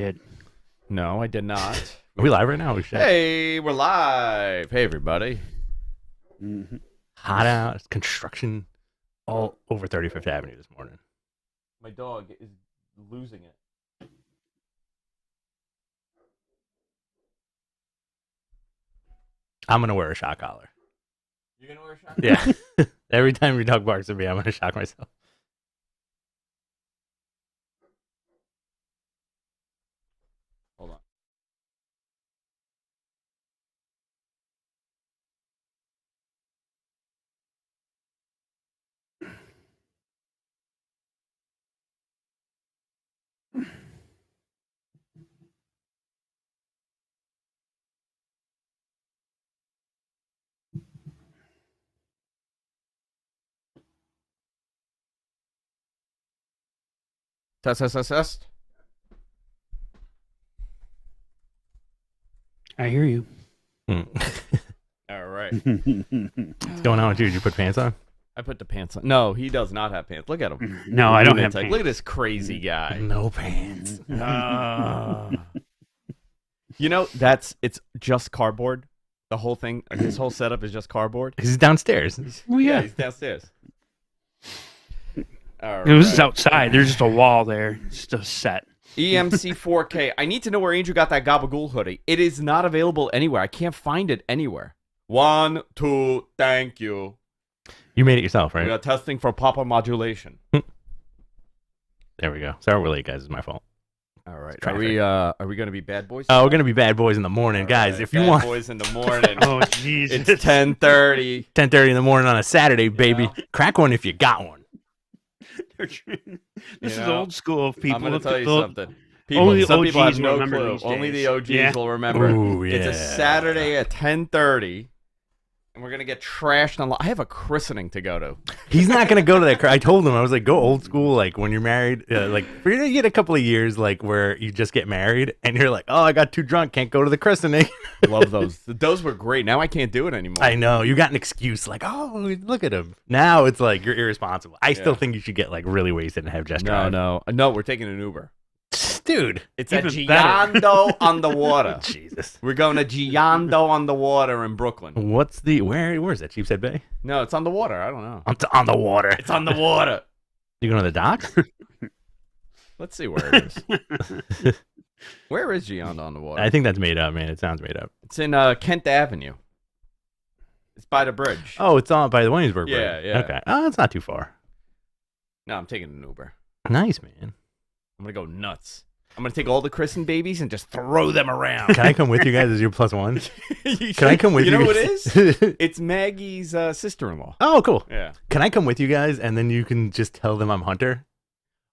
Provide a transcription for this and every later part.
Did. No, I did not. Are we live right now? Hey, we're live. Hey, everybody. Mm-hmm. Hot out. It's construction all over 35th Avenue this morning. My dog is losing it. I'm going to wear a shock collar. You're going to wear a shot? Yeah. Every time your dog barks at me, I'm going to shock myself. Hold on. Test. I hear you. All right. What's going on with you? Did you put pants on? I put the pants on. No, he does not have pants. Look at him. No, I don't have Like, pants. look at this crazy guy. No pants. You know, it's just cardboard. The whole thing, his whole setup is just cardboard. He's downstairs. Well, yeah. He's downstairs. All It was right. outside. There's just a wall there. Just a set. EMC 4K. I need to know where Andrew got that Gabagool hoodie. It is not available anywhere. I can't find it anywhere. 1, 2, thank you. You made it yourself, right? We are testing for proper modulation. There we go. Sorry we're late, guys. It's my fault. All right. Traffic. Are we going to be bad boys? Oh, we're going to be bad boys in the morning. All Guys, right, if you bad want... boys in the morning. Oh, Jesus. It's 10:30. 10:30 in the morning on a Saturday, baby. know? Crack one if you got one. This is know, old school, people. I'm going to tell you People- something. Only Some people OGs have no remember clue. these Only the days. OGs Yeah. will remember. Ooh, It's a yeah. Saturday at 10:30, and we're going to get trashed on. I have a christening to go to. He's not gonna go to that. I told him, I was like, go old school. Like when you're married, like you get a couple of years, like where you just get married, and you're like, oh, I got too drunk, can't go to the christening. Love those. Those were great. Now I can't do it anymore. I know you got an excuse, like, oh, look at him. Now it's like you're irresponsible. I still think you should get like really wasted and have just drive. No. We're taking an Uber. Dude. It's at Even better. Giando on the water. Jesus. We're going to Giando on the water in Brooklyn. What's the where's that? Sheepshead Bay? No, it's on the water. I don't know. On the water. It's on the water. You going to the docks? Let's see where it is. Where is Giando on the water? I think that's made up, man. It sounds made up. It's in Kent Avenue. It's by the bridge. Oh, it's on by the Williamsburg Bridge. Yeah. Okay. Oh, it's not too far. No, I'm taking an Uber. Nice, man. I'm going to go nuts. I'm going to take all the christened babies and just throw them around. Can I come with you guys as your plus one? You Can I come with you? You know what it guys? is? It's Maggie's sister-in-law. Oh, cool. Yeah. Can I come with you guys and then you can just tell them I'm Hunter?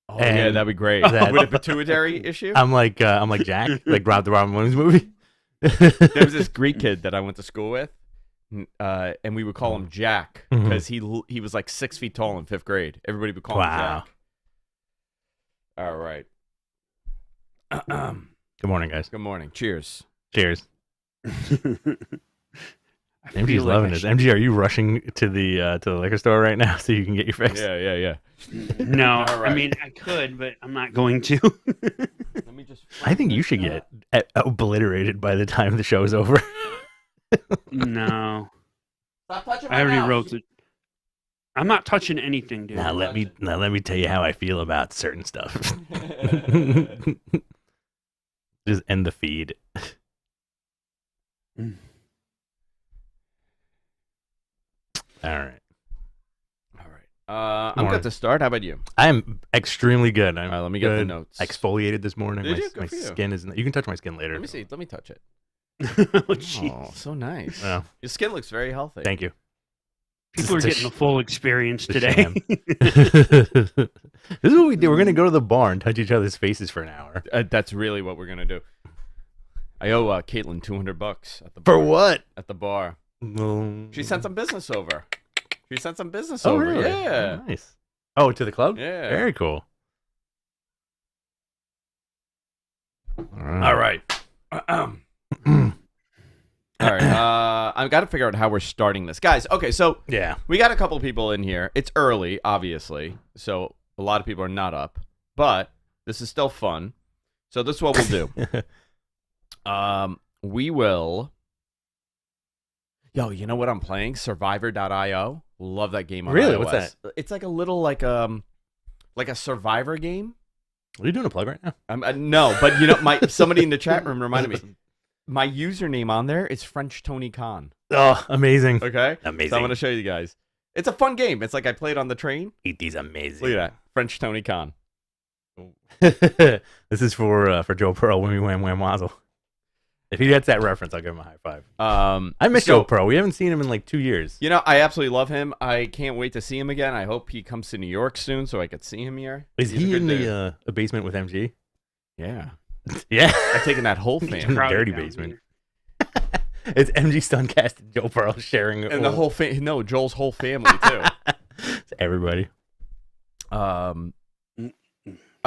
Oh, And yeah, that'd be great. that- With a pituitary issue? I'm like Jack, like the Robin Williams movie. There was this Greek kid that I went to school with, and we would call him Jack because he was like 6 feet tall in 5th grade. Everybody would call him Wow. Jack. All right. Good morning, guys. Good morning. Cheers. Cheers. I MG's feel like loving I this. should- MG, are you rushing to the liquor store right now so you can get your fix? Yeah. No, All right. I mean, I could, but I'm not going to. Let me just. I think you should get obliterated by the time the show's over. No. Stop touching I already wrote it. I'm not touching anything, dude. Now let me tell you how I feel about certain stuff. Just end the feed. All right. I'm Morning. good to start. How about you? I'm extremely good. I'm All right, let me get the good. notes. I exfoliated this morning. Did my you? Good my for you. skin is. You can touch my skin later. Let me see. Let me touch it. Oh, jeez. Oh, so nice. Oh, Your skin looks very healthy. thank you. People are It's a getting the full experience it's a today. sham. This is what we do. We're gonna go to the bar and touch each other's faces for an hour. That's really what we're gonna do. I owe Caitlin $200 at the bar. For what? At the bar. She sent some business over. She sent some business Oh, over. really? Yeah. Oh, nice. Oh, to the club? Yeah. Very cool. All right. All right. I've got to figure out how we're starting this, guys. Okay, so Yeah. we got a couple people in here. It's early, obviously, so a lot of people are not up, but this is still fun. So this is what we'll do. We will. Yo, you know what I'm playing? Survivor.io. Love that game on Really? iOS. What's that? It's like a little like a Survivor game. Are you doing a plug right now? No, but you know, somebody in the chat room reminded me. My username on there is French Tony Khan. Oh, amazing. Okay? Amazing. So I'm going to show you guys. It's a fun game. It's like I played on the train. Eat these amazing. Look at that. French Tony Khan. This is for Joe Pearl when we wham wham wazzle. If he gets that reference, I'll give him a high five. I miss Joe Pearl. We haven't seen him in like 2 years. You know, I absolutely love him. I can't wait to see him again. I hope he comes to New York soon so I could see him here. Is he in the basement with MG? Yeah. Yeah. I've taken that whole in family. the dirty basement. It's MG Stuncast and Joe Pearl sharing. And the whole family. No, Joel's whole family, too. It's everybody. All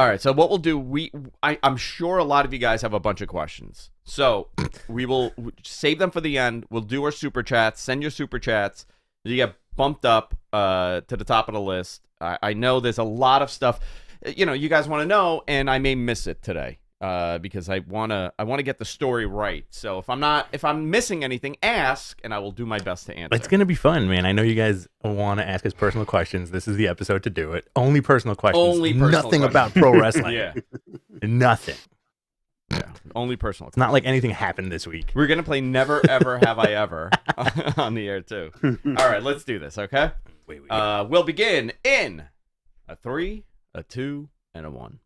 right, so what we'll do, I'm sure a lot of you guys have a bunch of questions. So we will save them for the end. We'll do our super chats. Send your super chats. You get bumped up to the top of the list. I know there's a lot of stuff, you know, you guys want to know, and I may miss it today because I wanna get the story right. So if I'm missing anything, ask, and I will do my best to answer. It's gonna be fun, man. I know you guys want to ask us personal questions. This is the episode to do it. Only personal questions. Only personal Nothing questions. about pro wrestling. Yeah. Nothing. Yeah. Only personal. It's not like anything happened this week. We're gonna play Never Ever Have I Ever on the air too. All right, let's do this. Okay. Wait. We'll begin in a 3, a 2, and a 1.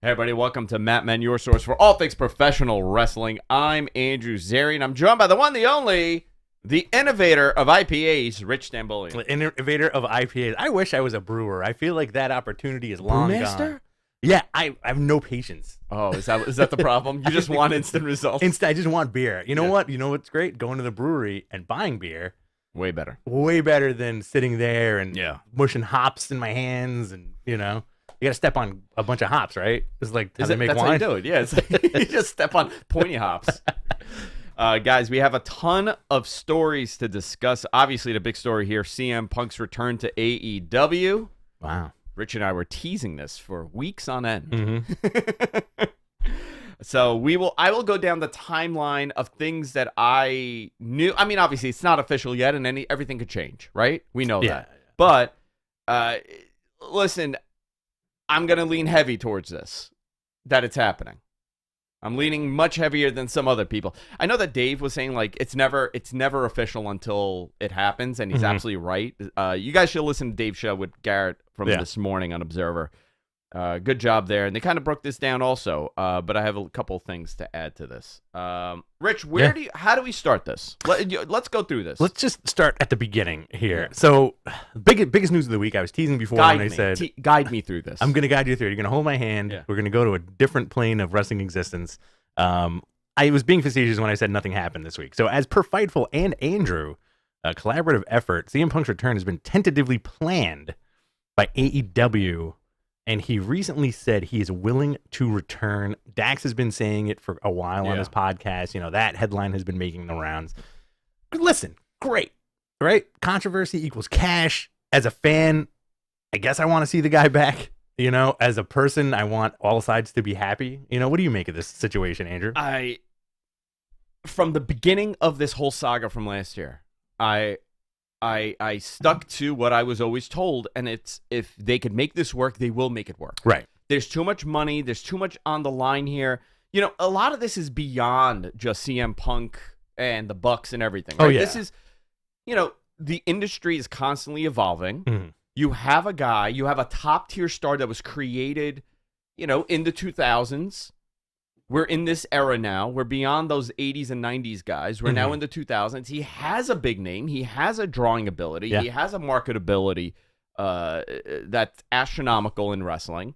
Hey everybody, welcome to Matt Men, your source for all things professional wrestling. I'm Andrew Zarian. I'm joined by the one, the only, the innovator of IPAs, Rich Stambolian. Innovator of IPAs. I wish I was a brewer. I feel like that opportunity is long gone. Yeah, I have no patience. Oh, is that the problem? You just want instant results? I just want beer. You know what? You know what's great? Going to the brewery and buying beer. Way better. Way better than sitting there and Yeah. mushing hops in my hands and, you know. You got to step on a bunch of hops, right? It's like how they make that's wine. how you do it. Yeah, it's like, you just step on pointy hops. Guys, we have a ton of stories to discuss. Obviously, the big story here, CM Punk's return to AEW. Wow. Rich and I were teasing this for weeks on end. Mm-hmm. So I will go down the timeline of things that I knew. I mean, obviously, it's not official yet, and everything could change, right? We know that. But listen, I'm going to lean heavy towards this, that it's happening. I'm leaning much heavier than some other people. I know that Dave was saying, like, it's never official until it happens, and he's absolutely right. You guys should listen to Dave's show with Garrett from this morning on Observer. Good job there. And they kind of broke this down also, but I have a couple things to add to this. Rich, how do we start this? Let's go through this. Let's just start at the beginning here. So, biggest news of the week. I was teasing before when I said, guide me through this. I'm going to guide you through it. You're going to hold my hand. Yeah. We're going to go to a different plane of wrestling existence. I was being facetious when I said nothing happened this week. So, as per Fightful and Andrew, a collaborative effort, CM Punk's return has been tentatively planned by AEW. And he recently said he is willing to return. Dax has been saying it for a while on his podcast. You know, that headline has been making the rounds. Listen, great, right? Controversy equals cash. As a fan, I guess I want to see the guy back. You know, as a person, I want all sides to be happy. You know, what do you make of this situation, Andrew? From the beginning of this whole saga from last year, I stuck to what I was always told, and it's if they could make this work, they will make it work. Right. There's too much money. There's too much on the line here. You know, a lot of this is beyond just CM Punk and the Bucks and everything. Right? Oh, yeah. This is, you know, the industry is constantly evolving. Mm-hmm. You have a top-tier star that was created, you know, in the 2000s. We're in this era now. We're beyond those 80s and 90s guys. We're now in the 2000s. He has a big name. He has a drawing ability. Yeah. He has a marketability that's astronomical in wrestling.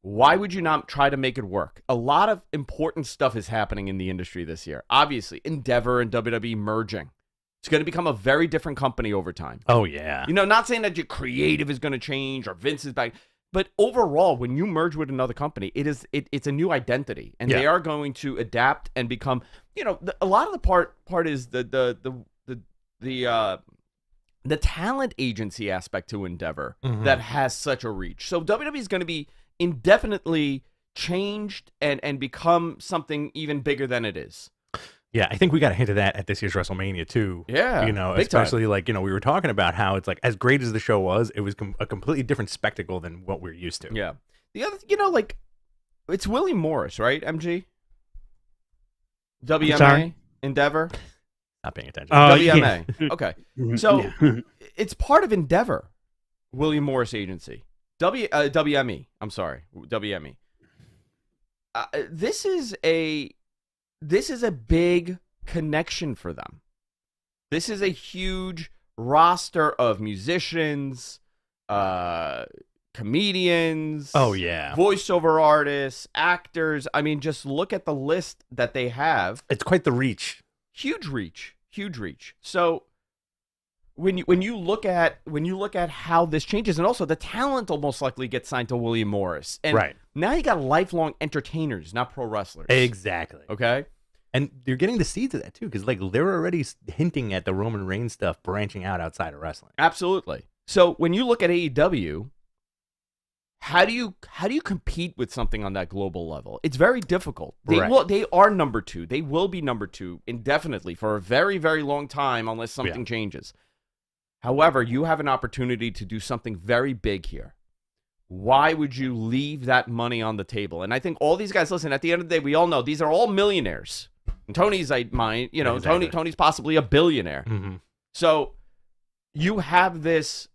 Why would you not try to make it work? A lot of important stuff is happening in the industry this year. Obviously, Endeavor and WWE merging. It's going to become a very different company over time. Oh, yeah. You know, not saying that your creative is going to change or Vince is back. But overall, when you merge with another company, it's a new identity, and they are going to adapt and become. You know, a lot of the part is the talent agency aspect to Endeavor that has such a reach. So WWE is going to be indefinitely, changed and become something even bigger than it is. Yeah, I think we got a hint of that at this year's WrestleMania too. Yeah, especially like we were talking about how it's like as great as the show was, it was a completely different spectacle than what we're used to. Yeah, the other, like it's Willie Morris, right? MG, WMA, Endeavor. Not paying attention. WMA. Yeah. Okay, so it's part of Endeavor, William Morris Agency. WME. I'm sorry, WME. This is a big connection for them. This is a huge roster of musicians, comedians. Oh yeah, voiceover artists, actors. I mean, just look at the list that they have. It's quite the reach. Huge reach. So when you look at how this changes, and also the talent will most likely get signed to William Morris, and now you got lifelong entertainers, not pro wrestlers. Exactly. Okay, and you're getting the seeds of that too, because like they're already hinting at the Roman Reigns stuff branching out outside of wrestling. Absolutely. So when you look at AEW, how do you compete with something on that global level? It's very difficult. They are number 2. They will be number 2 indefinitely for a very, very long time unless something changes. However, you have an opportunity to do something very big here. Why would you leave that money on the table? And I think all these guys, listen, at the end of the day, we all know these are all millionaires. And Tony's exactly. Tony's possibly a billionaire. Mm-hmm. So you have this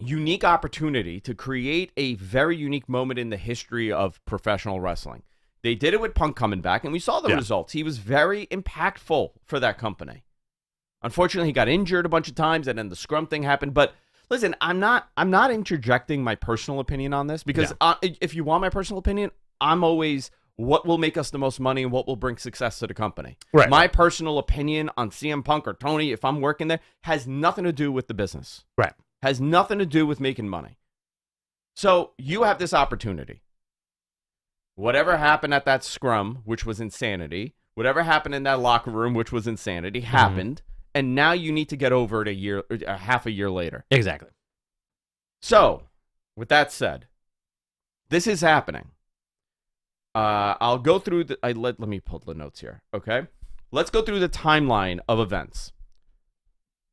unique opportunity to create a very unique moment in the history of professional wrestling. They did it with Punk coming back, and we saw the results. He was very impactful for that company. Unfortunately, he got injured a bunch of times, and then the scrum thing happened. But listen, I'm not interjecting my personal opinion on this, because if you want my personal opinion, I'm always what will make us the most money and what will bring success to the company. Right. My personal opinion on CM Punk or Tony, if I'm working there, has nothing to do with the business. Right. Has nothing to do with making money. So you have this opportunity. Whatever happened at that scrum, which was insanity, whatever happened in that locker room, which was insanity, happened, and now you need to get over it half a year later. Exactly. So, with that said, this is happening. I'll go through let me pull the notes here, okay? Let's go through the timeline of events.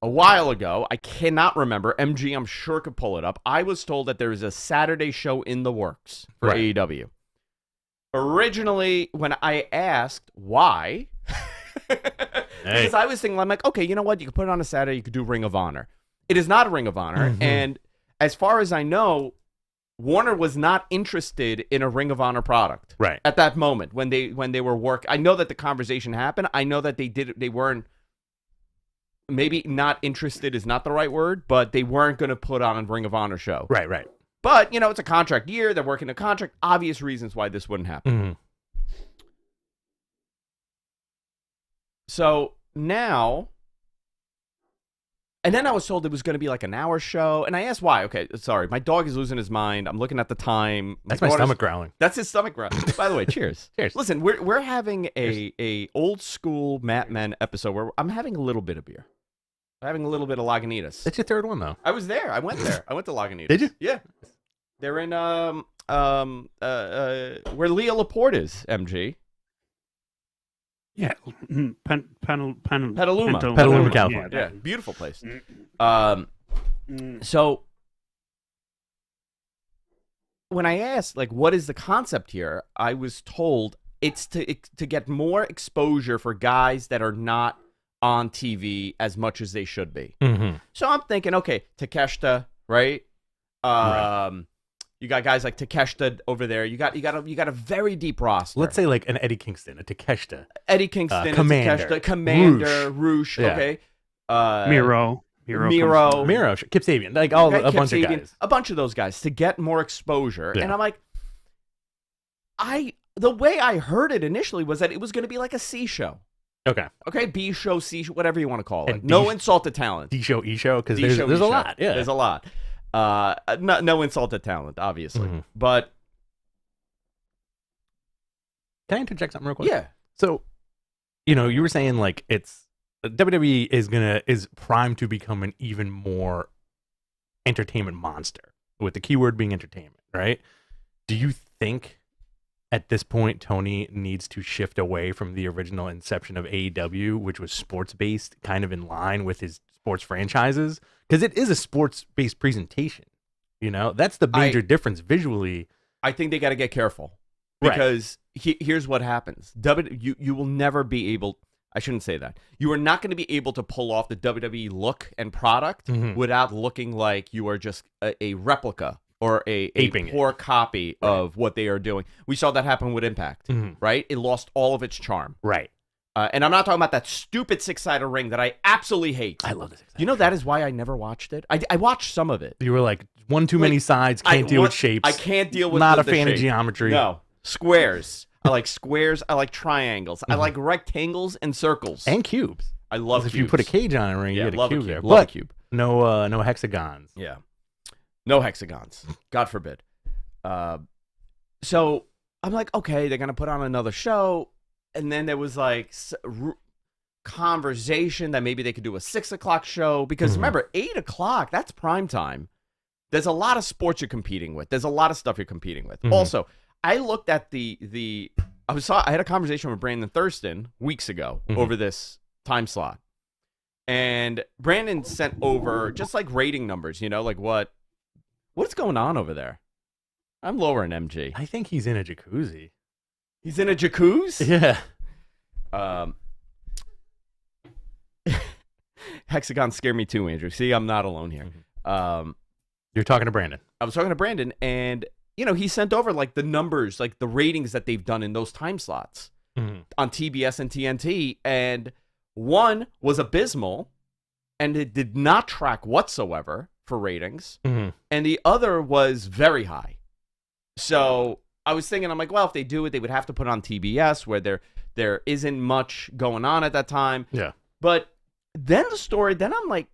A while ago, I cannot remember, MG I'm sure could pull it up, I was told that there is a Saturday show in the works for AEW. Originally, when I asked why, because I was thinking, I'm like, okay, you know what? You could put it on a Saturday, you could do Ring of Honor. It is not a Ring of Honor, and as far as I know, Warner was not interested in a Ring of Honor product at that moment when they were working. I know that the conversation happened. I know that they weren't, maybe not interested is not the right word, but they weren't going to put on a Ring of Honor show. Right. But, it's a contract year. They're working a contract. Obvious reasons why this wouldn't happen. So now, and then I was told it was going to be like an hour show. And I asked why. Okay, sorry. My dog is losing his mind. I'm looking at the time. That's my stomach growling. That's his stomach growling. By the way, cheers. Cheers. Listen, we're having a old school Matt Men episode where I'm having a little bit of beer. I'm having a little bit of Lagunitas. That's your third one, though. I was there. I went there. I went to Lagunitas. Did you? Yeah. They're in where Leah Laporte is, MG. Yeah, Petaluma, California. Yeah, beautiful place. So when I asked, like, what is the concept here, I was told it's to get more exposure for guys that are not on TV as much as they should be. So I'm thinking, okay, Takeshita, right? You got guys like Takeshita over there. You got a very deep roster. Let's say like an Eddie Kingston, a Takeshita, Commander, a Takeshita, Roosh, okay, Miro, Kip Sabian, like a bunch of guys, a bunch of those guys to get more exposure. And I'm like, the way I heard it initially was that it was going to be like a C show. Okay, B show, C show, whatever you want to call it. No insult to talent. D show, E show, because there's a lot. Yeah, there's a lot. No insult to talent, obviously. But can I interject something real quick? Yeah. So, you were saying like it's WWE is primed to become an even more entertainment monster, with the keyword being entertainment, right? Do you think at this point, Tony needs to shift away from the original inception of AEW, which was sports-based, kind of in line with his sports franchises, because it is a sports-based presentation. You know, that's the major difference visually. I think they got to get careful because here's what happens. You will never be able. I shouldn't say that. You are not going to be able to pull off the WWE look and product without looking like you are just a replica or a poor copy of what they are doing. We saw that happen with Impact, right? It lost all of its charm. Right. And I'm not talking about that stupid 6-sided ring that I absolutely hate. I love this. You know, that is why I never watched it. I watched some of it. You were like, one too many sides, can't deal with shapes. I can't deal with not the a fan shape. of geometry. No. Squares. I like squares. I like triangles. I like rectangles and circles. And cubes. I love cubes. If you put a cage on a ring, you get a cube there. Love a cube. No hexagons. Yeah. No hexagons. God forbid. So I'm like, okay, they're going to put on another show. And then there was like conversation that maybe they could do a 6 o'clock show. Because remember, 8 o'clock, that's prime time. There's a lot of sports you're competing with. There's a lot of stuff you're competing with. Also, I looked at I had a conversation with Brandon Thurston weeks ago over this time slot. And Brandon sent over just like rating numbers, you know, like what's going on over there? I'm lower in MG. I think he's in a jacuzzi. He's in a jacuzzi? Yeah. Hexagons scare me too, Andrew. See, I'm not alone here. You're talking to Brandon. I was talking to Brandon, and you know, he sent over like the numbers, like the ratings that they've done in those time slots on TBS and TNT, and one was abysmal, and it did not track whatsoever for ratings, and the other was very high. So I was thinking, I'm like, well, if they do it, they would have to put on TBS, where there isn't much going on at that time. Yeah. But then then I'm like,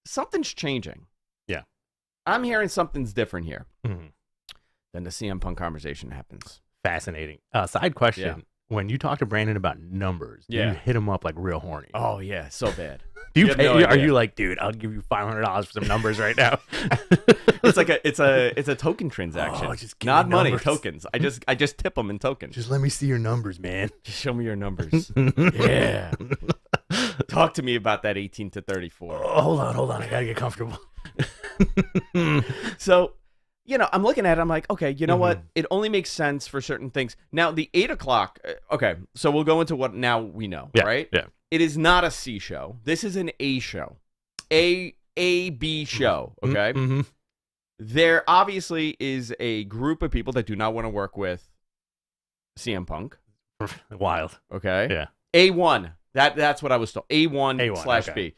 something's changing. Yeah. I'm hearing something's different here. Then the CM Punk conversation happens. Fascinating. Side question. Yeah. When you talk to Brandon about numbers, do you hit him up like real horny? Oh, yeah. So bad. Do you pay, are you like, dude, I'll give you $500 for some numbers right now? It's like it's a token transaction. Oh, just not money, tokens. I just tip them in tokens. Just let me see your numbers, man. Just show me your numbers. Yeah. Talk to me about that 18 to 34. Oh, hold on. I gotta get comfortable. So, you know, I'm looking at it. I'm like, okay, you know what? It only makes sense for certain things. Now, the 8 o'clock. Okay, so we'll go into what now we know, right? Yeah. It is not a C show. This is an A show. A-B show, okay? There obviously is a group of people that do not want to work with CM Punk. Wild. Okay? Yeah. A1. That's what I was told. A1/B.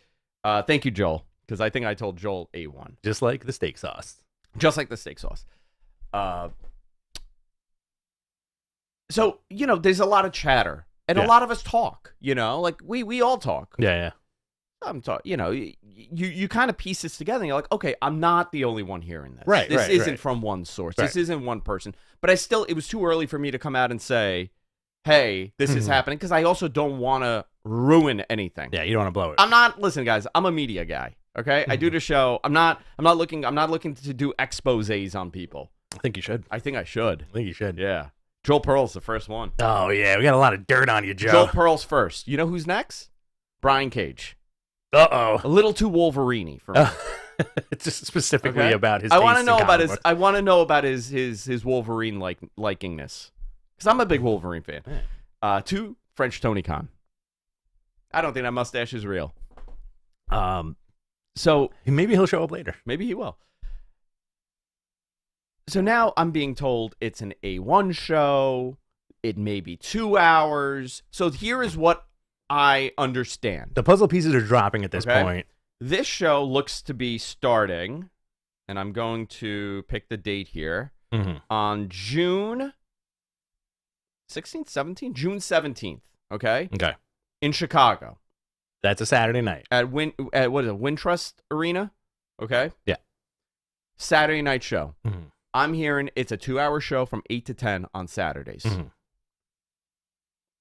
Okay. Thank you, Joel, because I think I told Joel A1. Just like the steak sauce. Just like the steak sauce. So, you know, there's a lot of chatter. And a lot of us talk, you know, like we all talk. Yeah. I'm talking, you know, you kind of piece this together and you're like, okay, I'm not the only one hearing this. Right. This isn't from one source. This isn't one person. But it was too early for me to come out and say, hey, this is happening, because I also don't want to ruin anything. Yeah, you don't want to blow it. Listen, guys, I'm a media guy. Okay? I do the show. I'm not looking to do exposés on people. I think you should. I think I should. I think you should. Yeah. Joel Pearl's the first one. Oh, yeah. We got a lot of dirt on you, Joe. Joel Pearl's first. You know who's next? Brian Cage. Uh-oh. A little too Wolverine-y for me. It's just specifically about his I want to know about his Wolverine likingness. Because I'm a big Wolverine fan. 2, French Tony Khan. I don't think that mustache is real. So maybe he'll show up later. Maybe he will. So now I'm being told it's an A1 show. It may be 2 hours. So here is what I understand. The puzzle pieces are dropping at this point. This show looks to be starting, and I'm going to pick the date here, on June 16th, 17th? June 17th, okay? Okay. In Chicago. That's a Saturday night. At what is it, Wintrust Arena? Okay? Yeah. Saturday night show. I'm hearing it's a 2-hour show from 8 to 10 on Saturdays.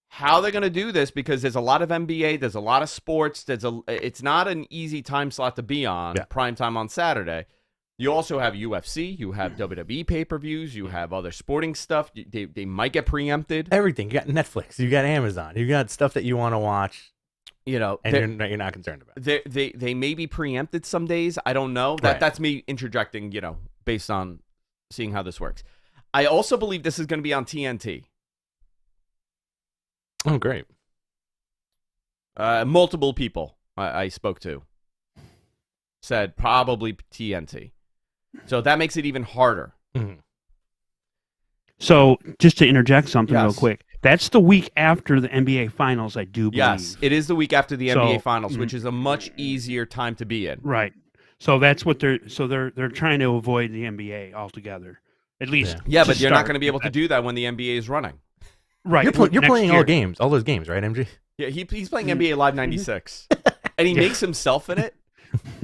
How they're going to do this, because there's a lot of NBA, there's a lot of sports, it's not an easy time slot to be on, prime time on Saturday. You also have UFC, you have WWE pay-per-views, you have other sporting stuff. They might get preempted. Everything. You got Netflix, you got Amazon, you got stuff that you want to watch. You know, and you're not concerned about it. They may be preempted some days. I don't know. That's me interjecting, you know, based on seeing how this works. I also believe this is going to be on TNT. Oh, great. Multiple people I spoke to said probably TNT. So that makes it even harder. Mm-hmm. So just to interject something real Yes. quick, that's the week after the NBA Finals, I do believe. Yes, it is the week after the NBA Finals, which is a much easier time to be in. Right. So that's what they're trying to avoid the NBA altogether. At least. Yeah, to but you're not start. going to be able to do that when the NBA is running. Right. You're playing year. all those games, right, MG? Yeah, he's playing NBA Live 96. And he makes himself in it.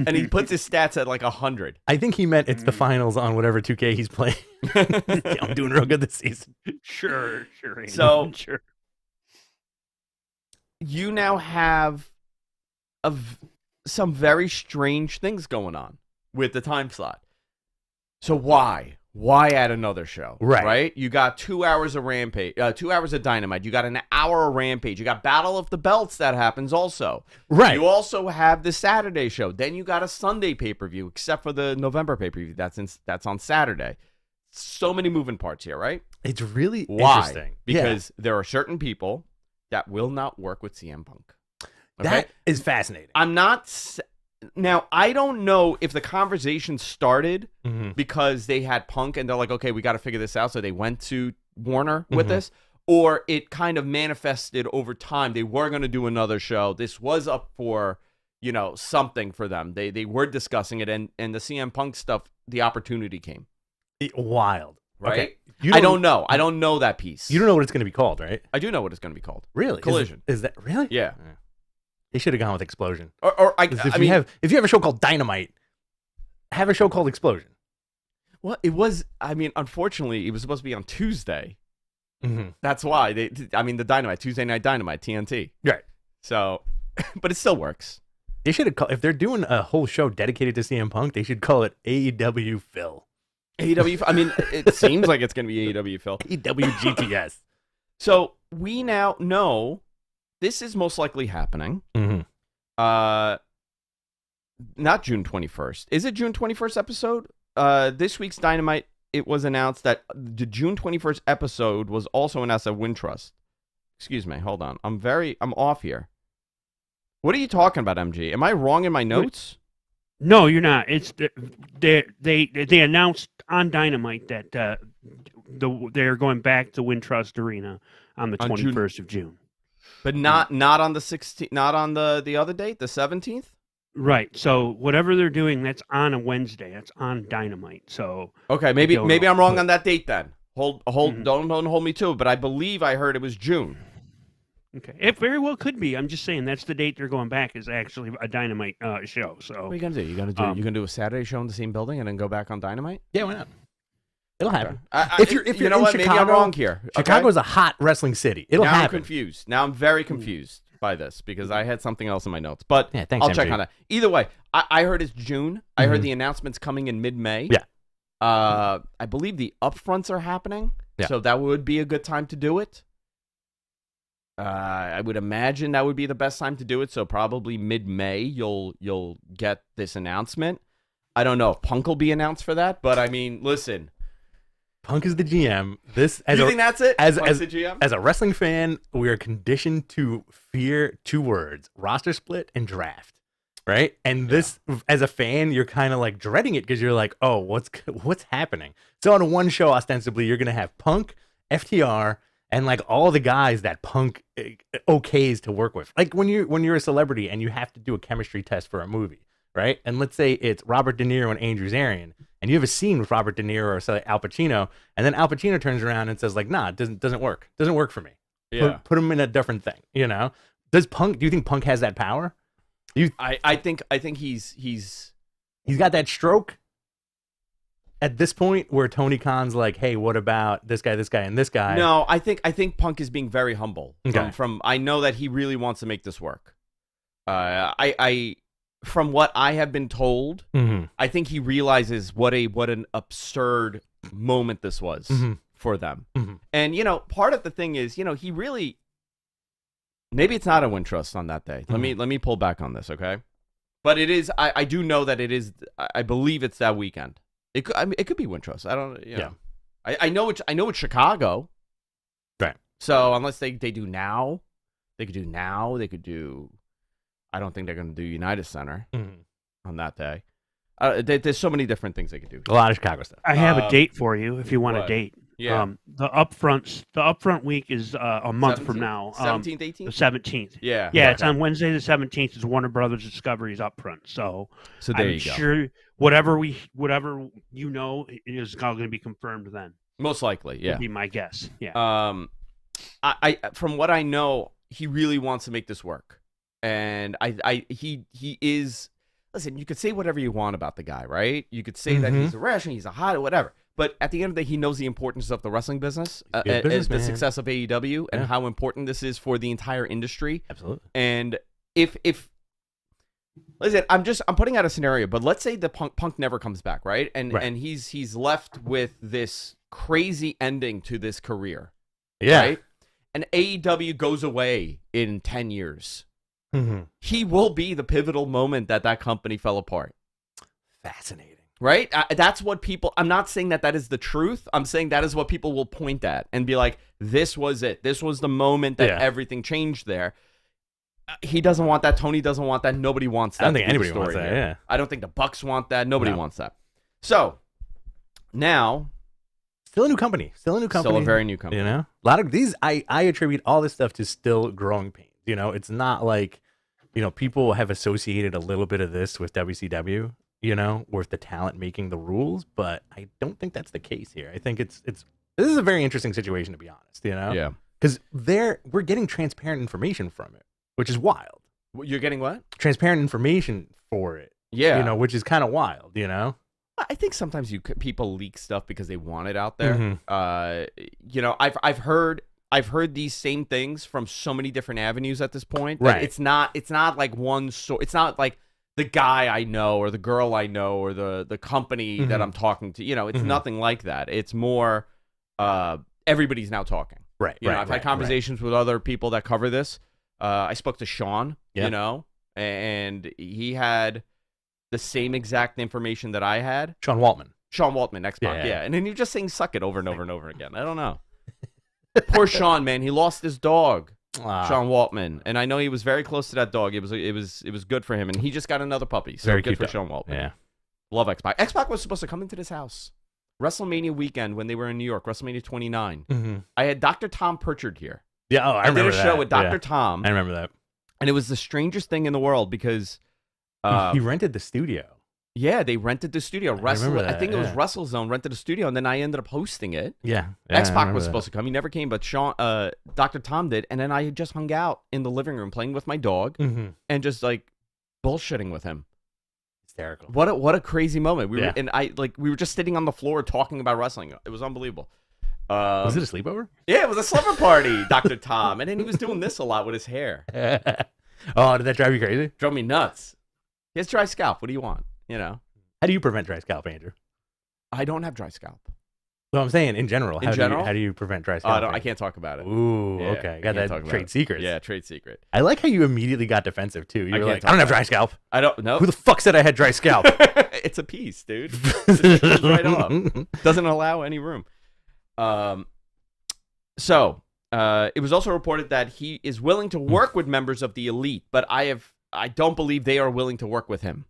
And he puts his stats at like 100. I think he meant it's the finals on whatever 2K he's playing. I'm doing real good this season. Sure. So sure. You now have some very strange things going on with the time slot. So why? Why add another show? Right? You got 2 hours of Rampage, 2 hours of Dynamite. You got an hour of Rampage. You got Battle of the Belts that happens also. Right. You also have the Saturday show. Then you got a Sunday pay-per-view, except for the November pay-per-view. That's on Saturday. So many moving parts here, right? It's really Why? interesting. Because there are certain people that will not work with CM Punk. Okay? That is fascinating. I'm not... Now, I don't know if the conversation started because they had Punk and they're like, okay, we got to figure this out. So they went to Warner with this, or it kind of manifested over time. They were going to do another show. This was up for, you know, something for them. They were discussing it, and the CM Punk stuff, the opportunity came. Wild. Right? Okay. I don't know. I don't know that piece. You don't know what it's going to be called, right? I do know what it's going to be called. Really? Collision. Is that really? Yeah. They should have gone with Explosion. Or If you have a show called Dynamite, have a show called Explosion. Well, it was. I mean, unfortunately, it was supposed to be on Tuesday. Mm-hmm. That's why the Dynamite, Tuesday Night Dynamite, TNT. Right. So, but it still works. They should have called, if they're doing a whole show dedicated to CM Punk, they should call it AEW Phil. AEW. I mean, it seems like it's going to be AEW Phil. AEW GTS. So we now know this is most likely happening. Mm-hmm. Not June 21st. Is it June 21st episode? This week's Dynamite, it was announced that the June 21st episode was also announced at Wintrust. Excuse me, hold on. I'm off here. What are you talking about, MG? Am I wrong in my notes? No, you're not. It's they announced on Dynamite that they're going back to Wintrust Arena on the 21st of June. But not on the 16th, not on the other date, the 17th? Right. So whatever they're doing, that's on a Wednesday. That's on Dynamite. So okay, maybe I'm wrong on that date then. Don't hold me to it, but I believe I heard it was June. Okay, it very well could be. I'm just saying that's the date they're going back is actually a Dynamite show. So what are you gonna do? You gonna do a Saturday show in the same building and then go back on Dynamite? Yeah, why not? It'll happen. If you're you know what, Chicago, maybe I'm wrong here. Chicago's a hot wrestling city. It'll happen. I'm confused. Now I'm very confused by this because I had something else in my notes. But yeah, thanks, I'll MG. check on that. Either way, I heard it's June. I heard the announcement's coming in mid-May. Yeah. I believe the upfronts are happening. Yeah. So that would be a good time to do it. I would imagine that would be the best time to do it. So probably mid-May you'll get this announcement. I don't know if Punk will be announced for that, but I mean, listen. Punk is the GM. You think that's it? Punk's the GM? As a wrestling fan, we are conditioned to fear two words: roster split and draft. Right? And this, as a fan, you're kind of like dreading it because you're like, oh, what's happening? So on one show, ostensibly, you're gonna have Punk, FTR, and like all the guys that Punk okays to work with. Like when you're a celebrity and you have to do a chemistry test for a movie, right? And let's say it's Robert De Niro and Andrew Zarian, and you have a scene with Robert De Niro or say Al Pacino, and then Al Pacino turns around and says like, nah, it doesn't work. Doesn't work for me. Yeah. Put him in a different thing, you know? Do you think Punk has that power? I think he's got that stroke at this point where Tony Khan's like, hey, what about this guy, and this guy? No, I think Punk is being very humble. Okay. From I know that he really wants to make this work. I from what I have been told, Mm-hmm. I think he realizes what an absurd moment this was for them. Mm-hmm. And, part of the thing is, he really, maybe it's not a Wintrust on that day. Let me pull back on this, okay? But it is, I do know that it is, I believe it's that weekend. It could be Wintrust. I don't, know. I know it's Chicago. Right. So unless they do now, they could do, I don't think they're going to do United Center on that day. There's so many different things they could do. A lot of Chicago stuff. I have a date for you if you want a date. Yeah. The upfront week is a month 17th? from now. 17th, The 18th? 17th. Yeah. It's on Wednesday the 17th. It's Warner Brothers Discovery's upfront. So there I'm you go. sure whatever is going to be confirmed then. Most likely, yeah. Would be my guess. Yeah. I from what I know, he really wants to make this work. And he is. Listen, you could say whatever you want about the guy, right? You could say that he's a rational, he's a hot, or whatever. But at the end of the day, he knows the importance of the wrestling business, the success of AEW, and how important this is for the entire industry. Absolutely. And if listen, I'm putting out a scenario, but let's say the Punk never comes back, right? And he's left with this crazy ending to this career, right? And AEW goes away in 10 years. He will be the pivotal moment that company fell apart. Fascinating. Right? That's what people... I'm not saying that is the truth. I'm saying that is what people will point at and be like, this was it. This was the moment that everything changed there. He doesn't want that. Tony doesn't want that. Nobody wants that. I don't think anybody wants that, yeah. I don't think the Bucks want that. Nobody wants that. So, now... Still a new company. Still a very new company. A lot of these, I attribute all this stuff to still growing pains. It's not like, people have associated a little bit of this with WCW, with the talent making the rules, but I don't think that's the case here. I think this is a very interesting situation, to be honest, Yeah. Because we're getting transparent information from it, which is wild. You're getting what? Transparent information for it. Yeah. Which is kind of wild, I think sometimes people leak stuff because they want it out there. I've heard these same things from so many different avenues at this point. Right. It's not like one source. It's not like the guy I know or the girl I know or the company that I'm talking to. It's nothing like that. It's more everybody's now talking. Right. I've had conversations with other people that cover this. I spoke to Sean, and he had the same exact information that I had. Sean Waltman, Xbox, yeah. And then you're just saying suck it over and over and over again. I don't know. Poor Sean, man. He lost his dog, Sean Waltman. And I know he was very close to that dog. It was good for him. And he just got another puppy. So very good for dog. Sean Waltman. Yeah. Love Xbox. Xbox was supposed to come into this house. WrestleMania weekend when they were in New York, WrestleMania 29. I had Dr. Tom Pritchard here. Yeah, I remember did a show with Dr. Tom. I remember that. And it was the strangest thing in the world because... he rented the studio. Yeah, they rented the studio. I think it was yeah. WrestleZone rented a studio, and then I ended up hosting it. Yeah. X-Pac was supposed to come. He never came, but Dr. Tom did. And then I just hung out in the living room playing with my dog and just like bullshitting with him. Hysterical. What a crazy moment. We were just sitting on the floor talking about wrestling. It was unbelievable. Was it a sleepover? Yeah, it was a slumber party, Dr. Tom. And then he was doing this a lot with his hair. Oh, did that drive you crazy? Drove me nuts. He has dry scalp. What do you want? How do you prevent dry scalp, Andrew? I don't have dry scalp. No, I'm saying in general. How do you prevent dry scalp? I can't talk about it. Ooh, okay. Got that trade secret. Yeah, trade secret. I like how you immediately got defensive too. You're like, I don't have dry scalp. I don't know. Who the fuck said I had dry scalp? It's a piece, dude. It comes right off. Doesn't allow any room. So it was also reported that he is willing to work with members of the elite, but I don't believe they are willing to work with him.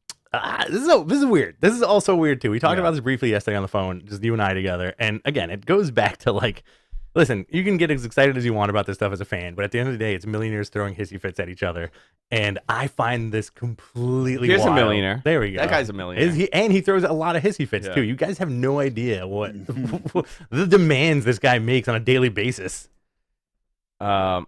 This is weird. This is also weird too. We talked about this briefly yesterday on the phone, just you and I together. And again, it goes back to like, listen, you can get as excited as you want about this stuff as a fan, but at the end of the day, it's millionaires throwing hissy fits at each other. And I find this completely Here's wild. a millionaire. There we go. That guy's a millionaire. And he throws a lot of hissy fits too. You guys have no idea what the demands this guy makes on a daily basis. All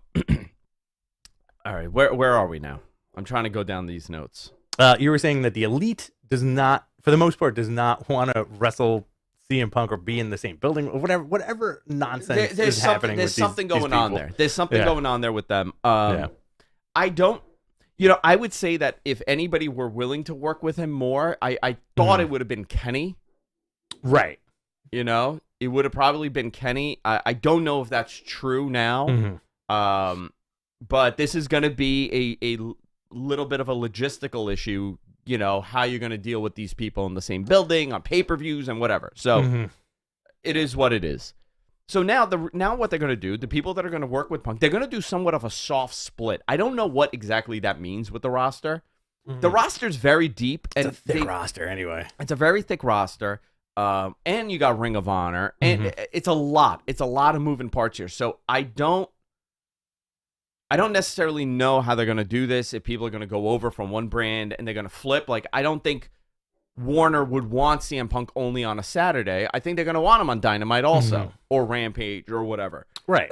right, where are we now? I'm trying to go down these notes. You were saying that the elite does not, for the most part, does not want to wrestle CM Punk or be in the same building or whatever nonsense is happening. There's something going on there. There's something going on there with them. I don't. I would say that if anybody were willing to work with him more, I thought it would have been Kenny. Right. It would have probably been Kenny. I don't know if that's true now. But this is going to be a little bit of a logistical issue, how you're going to deal with these people in the same building, on pay-per-views and whatever. So it is what it is. So now what they're going to do, the people that are going to work with Punk, they're going to do somewhat of a soft split. I don't know what exactly that means with the roster. The roster's very deep. It's a thick roster anyway. It's a very thick roster. And you got Ring of Honor. And it's a lot. It's a lot of moving parts here. So I don't necessarily know how they're going to do this, if people are going to go over from one brand and they're going to flip. Like, I don't think Warner would want CM Punk only on a Saturday. I think they're going to want him on Dynamite also, or Rampage, or whatever. Right.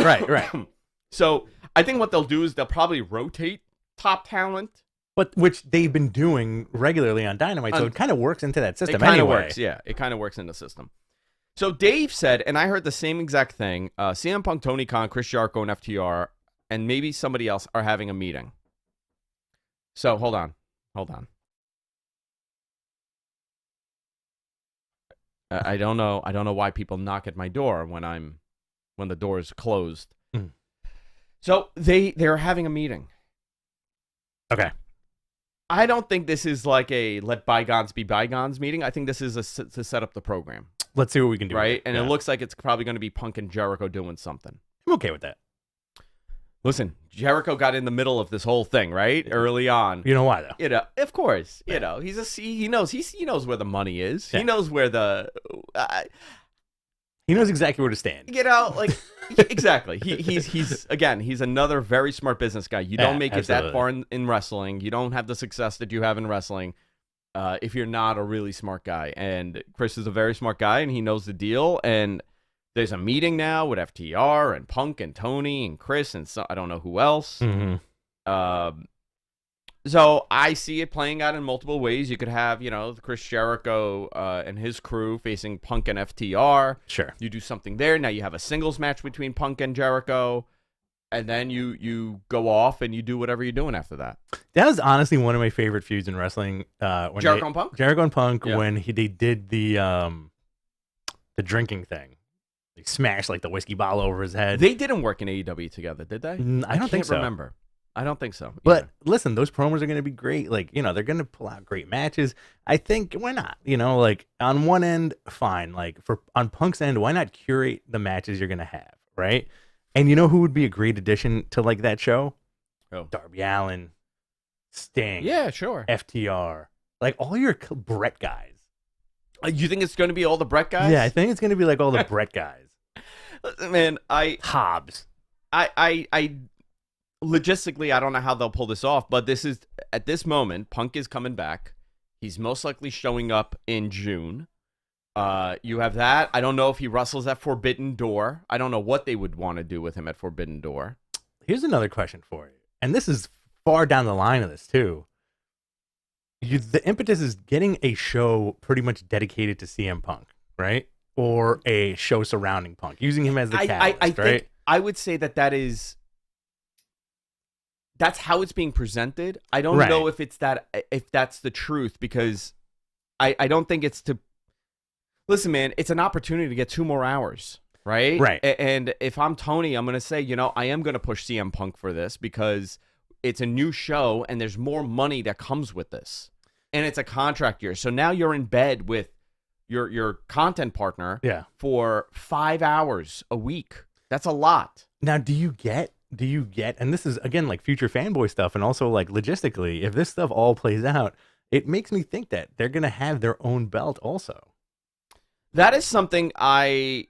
So I think what they'll do is they'll probably rotate top talent. But which they've been doing regularly on Dynamite, so it kind of works into that system anyway. It kind of works, yeah. It kind of works in the system. So Dave said, and I heard the same exact thing, CM Punk, Tony Khan, Chris Jericho, and FTR, and maybe somebody else are having a meeting. So hold on. I don't know why people knock at my door when the door is closed. So they're having a meeting. Okay. I don't think this is like a let bygones be bygones meeting. I think this is to set up the program. Let's see what we can do. Right? And it looks like it's probably going to be Punk and Jericho doing something. I'm okay with that. Listen, Jericho got in the middle of this whole thing, right? Early on. You know why though? Of course. He knows where the money is. Yeah. He knows where he knows exactly where to stand. Exactly. He's another very smart business guy. You don't make it that far in wrestling. You don't have the success that you have in wrestling if you're not a really smart guy. And Chris is a very smart guy, and he knows the deal. And there's a meeting now with FTR and Punk and Tony and Chris and I don't know who else. So I see it playing out in multiple ways. You could have, Chris Jericho and his crew facing Punk and FTR. Sure. You do something there. Now you have a singles match between Punk and Jericho. And then you go off and you do whatever you're doing after that. That was honestly one of my favorite feuds in wrestling. Jericho and Punk? Jericho and Punk, when they did the drinking thing. They smashed like the whiskey bottle over his head. They didn't work in AEW together, did they? I don't think so. Remember. I don't think so. But listen, those promos are going to be great. Like, they're going to pull out great matches. I think, why not? Like on one end, fine. Like on Punk's end, why not curate the matches you're going to have, right? And you know who would be a great addition to like that show? Oh. Darby Allin, Sting. Yeah, sure. FTR. Like all your Brett guys. You think it's going to be all the Brett guys? Yeah, I think it's going to be like all the Brett guys. Man, Hobbs. I logistically, I don't know how they'll pull this off, but this is, at this moment, Punk is coming back. He's most likely showing up in June. You have that. I don't know if he wrestles at Forbidden Door. I don't know what they would want to do with him at Forbidden Door. Here's another question for you. And this is far down the line of this, too. The impetus is getting a show pretty much dedicated to CM Punk, right? Or a show surrounding Punk, using him as the catalyst, right? I would say that's how it's being presented. I don't know if that's the truth, because I don't think it's to. Listen, man, it's an opportunity to get 2 more hours, right? Right. And if I'm Tony, I'm going to say, I am going to push CM Punk for this because it's a new show and there's more money that comes with this. And it's a contract year. So now you're in bed with your content partner for 5 hours a week. That's a lot. Now, do you get, and this is, again, like future fanboy stuff, and also like logistically, if this stuff all plays out, it makes me think that they're going to have their own belt also. That is something I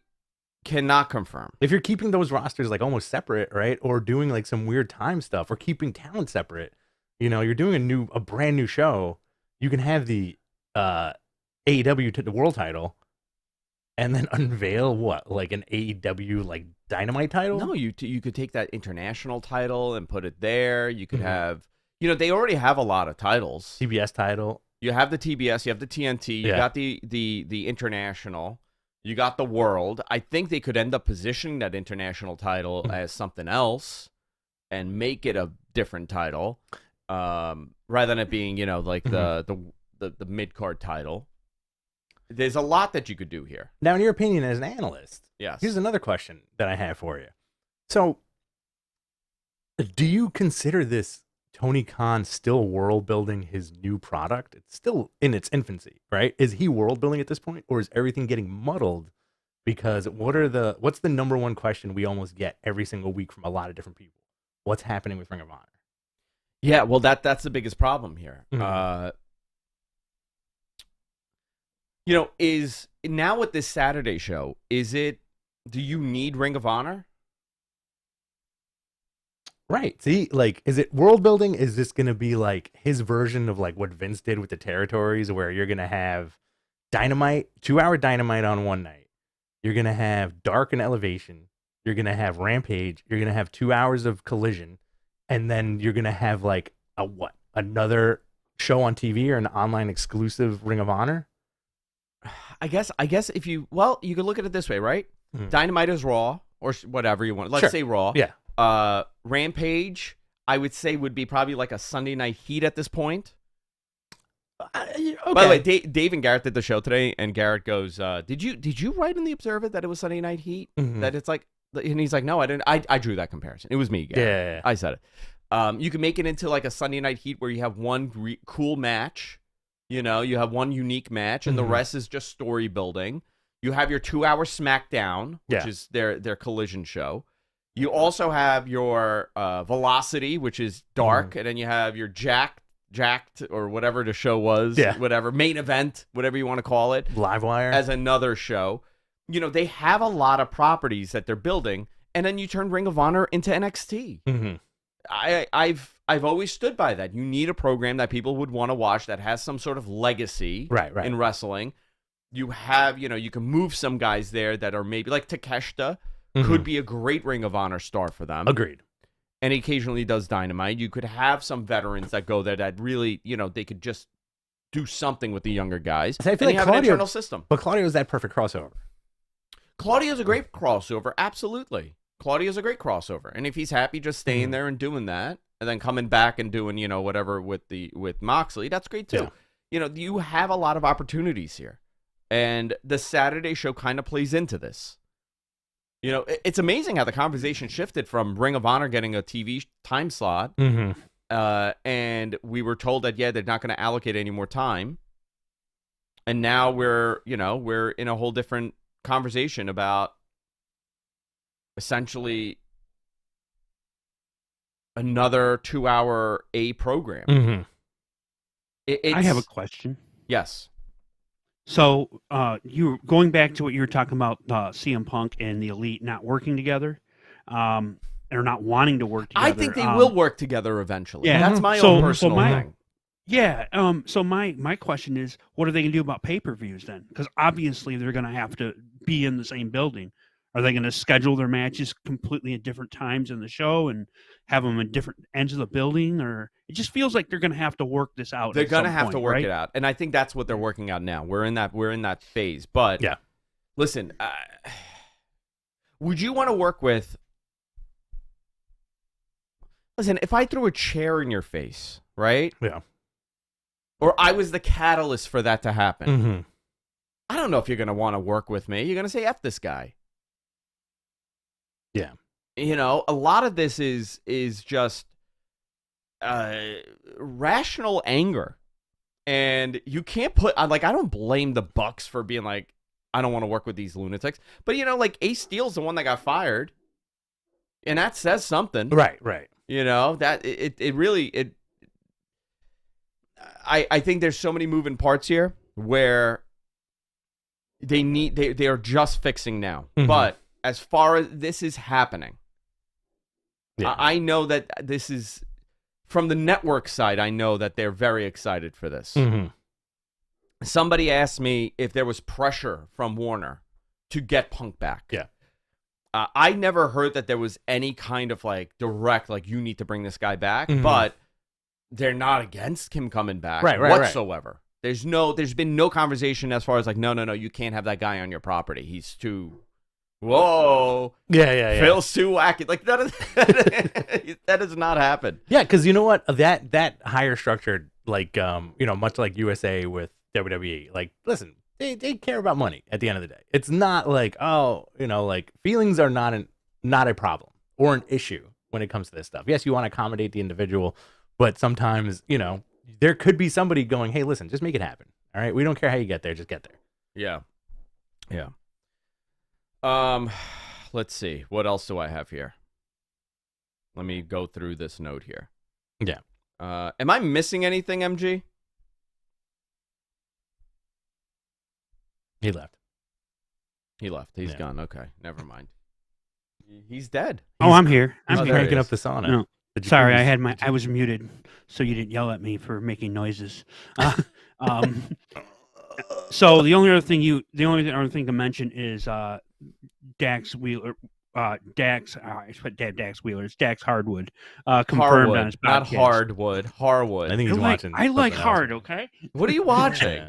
cannot confirm. If you're keeping those rosters like almost separate, right? Or doing like some weird time stuff, or keeping talent separate, you're doing a brand new show. You can have the AEW to the world title, and then unveil like an AEW like Dynamite title. No, you could take that international title and put it there. You could have, they already have a lot of titles. TBS title. You have the TBS, you have the TNT, you got the international, you got the world. I think they could end up positioning that international title as something else and make it a different title. rather than it being, like the mid card title. There's a lot that you could do here. Now, in your opinion, as an analyst, yes. Here's another question that I have for you. So, do you consider this Tony Khan still world building his new product? It's still in its infancy, right? Is he world building at this point, or is everything getting muddled? Because what's the number one question we almost get every single week from a lot of different people? What's happening with Ring of Honor? Yeah, well, that's the biggest problem here. Is now with this Saturday show, do you need Ring of Honor? Right. See, is it world building? Is this going to be like his version of like what Vince did with the territories, where you're going to have Dynamite, 2-hour Dynamite on one night. You're going to have Dark and Elevation. You're going to have Rampage. You're going to have 2 hours of Collision. And then you're going to have another show on TV or an online exclusive Ring of Honor? I guess if you could look at it this way, right? Mm-hmm. Dynamite is Raw or whatever you want. Let's say Raw. Yeah. Rampage, I would say, would be probably like a Sunday Night Heat at this point. Okay. By the way, Dave and Garrett did the show today, and Garrett goes, "Did you write in the Observer that it was Sunday Night Heat? Mm-hmm. That it's like?" And he's like, "No, I didn't. I drew that comparison. It was me, Garrett. Yeah. I said it. You can make it into like a Sunday Night Heat where you have one cool match. You have one unique match, and the rest is just story building. You have your 2-hour SmackDown, which is their Collision show. You also have your Velocity, which is dark, and then you have your Jacked or whatever the show was, whatever main event, whatever you want to call it, Livewire as another show. They have a lot of properties that they're building, and then you turn Ring of Honor into NXT. Mm-hmm. I've always stood by that. You need a program that people would want to watch that has some sort of legacy in wrestling. You have, you can move some guys there that are maybe like Takeshita could be a great Ring of Honor star for them. Agreed. And he occasionally does Dynamite. You could have some veterans that go there that really, they could just do something with the younger guys. I feel like you have an internal system. But Claudio's that perfect crossover. Claudio's a great crossover, absolutely. Claudio's a great crossover, and if he's happy just staying there and doing that, and then coming back and doing whatever with Moxley, that's great too. Yeah. You have a lot of opportunities here, and the Saturday show kind of plays into this. It's amazing how the conversation shifted from Ring of Honor getting a TV time slot, and we were told that they're not going to allocate any more time, and now we're in a whole different conversation about essentially another 2-hour program. I have a question. Yes. So you going back to what you were talking about, CM Punk and the Elite not working together, or not wanting to work together. I think they will work together eventually. Yeah, that's my own personal thing. Yeah. So my question is, what are they going to do about pay-per-views then? Because obviously they're going to have to be in the same building. Are they going to schedule their matches completely at different times in the show and have them at different ends of the building? Or it just feels like they're going to have to work this out. They're going to have to work it out, and I think that's what they're working out now. We're in that phase. But listen, would you want to work with? Listen, if I threw a chair in your face, right? Yeah. Or I was the catalyst for that to happen. I don't know if you're going to want to work with me. You're going to say, F this guy. Yeah. A lot of this is just rational anger. And you can't I don't blame the Bucks for being like, I don't want to work with these lunatics. But, Ace Steel's the one that got fired. And that says something. Right. That it really I think there's so many moving parts here where they are just fixing now. But as far as this is happening, I know that this is from the network side. I know that they're very excited for this. Somebody asked me if there was pressure from Warner to get Punk back. Yeah. I never heard that there was any kind of direct, you need to bring this guy back, but they're not against him coming back whatsoever. Right. There's been no conversation as far as no, you can't have that guy on your property. He's too Whoa. Yeah. Phil Suwaki. Like, that does not happen. Yeah, because you know what? That higher structured, like, much like USA with WWE, like, listen, they care about money at the end of the day. It's not like, like, feelings are not a problem or an issue when it comes to this stuff. Yes, you want to accommodate the individual, but sometimes, there could be somebody going, hey, listen, just make it happen. All right? We don't care how you get there. Just get there. Yeah. Let's see. What else do I have here? Let me go through this note here. Yeah. Am I missing anything, MG? He left. He's gone. Okay. Never mind. He's dead. I'm here. He's I'm cranking up the sauna. No. Sorry, I was muted, so you didn't yell at me for making noises. So the only other thing to mention is Dax Wheeler. Dax Wheeler. It's Dax Hardwood. Confirmed on his podcast. Not Hardwood. Harwood. I think he's watching. I like hard. Okay. What are you watching?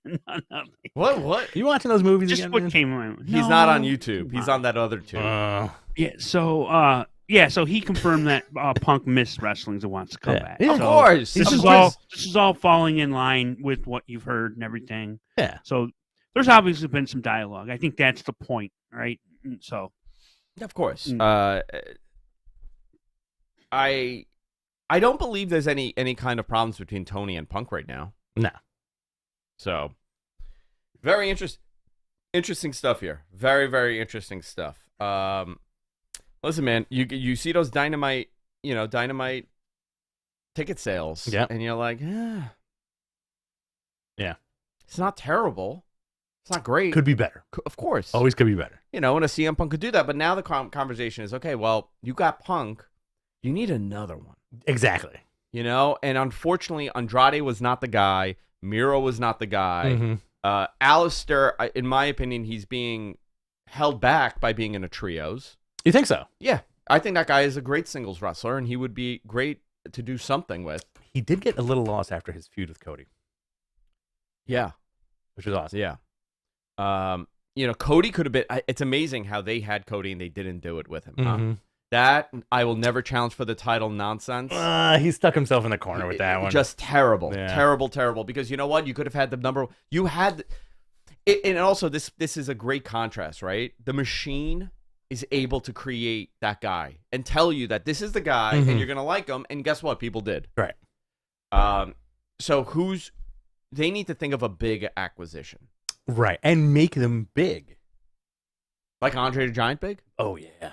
Nothing. What? Are you watching those movies Just again? what Man? came around. He's not on YouTube. He's on that other tube. So he confirmed that Punk missed wrestling and wants to come back. Of So course. This is all falling in line with what you've heard and everything. Yeah. So there's obviously been some dialogue. I think that's the point, right? So of course. I don't believe there's any kind of problems between Tony and Punk right now. No. So very interesting stuff here. Very, very interesting stuff. Listen, man, you see those Dynamite ticket sales, and you're like, yeah, it's not terrible, it's not great, could be better. Of course, always could be better. And a CM Punk could do that, but now the conversation is, okay, well, you got Punk, you need another one, exactly. And unfortunately, Andrade was not the guy, Miro was not the guy. Alistair, in my opinion, he's being held back by being in a trios. You think so? Yeah. I think that guy is a great singles wrestler, and he would be great to do something with. He did get a little lost after his feud with Cody. Yeah. Which was awesome. Yeah. Cody could have been... It's amazing how they had Cody and they didn't do it with him. Mm-hmm. That, I will never challenge for the title nonsense. He stuck himself in the corner with that one. Just terrible. Yeah. Terrible. Because you know what? You could have had the number... You had... And also, this is a great contrast, right? The Machine is able to create that guy and tell you that this is the guy and you're going to like him. And guess what? People did. Right. So they need to think of a big acquisition. Right. And make them big. Like Andre the Giant big? Oh, yeah.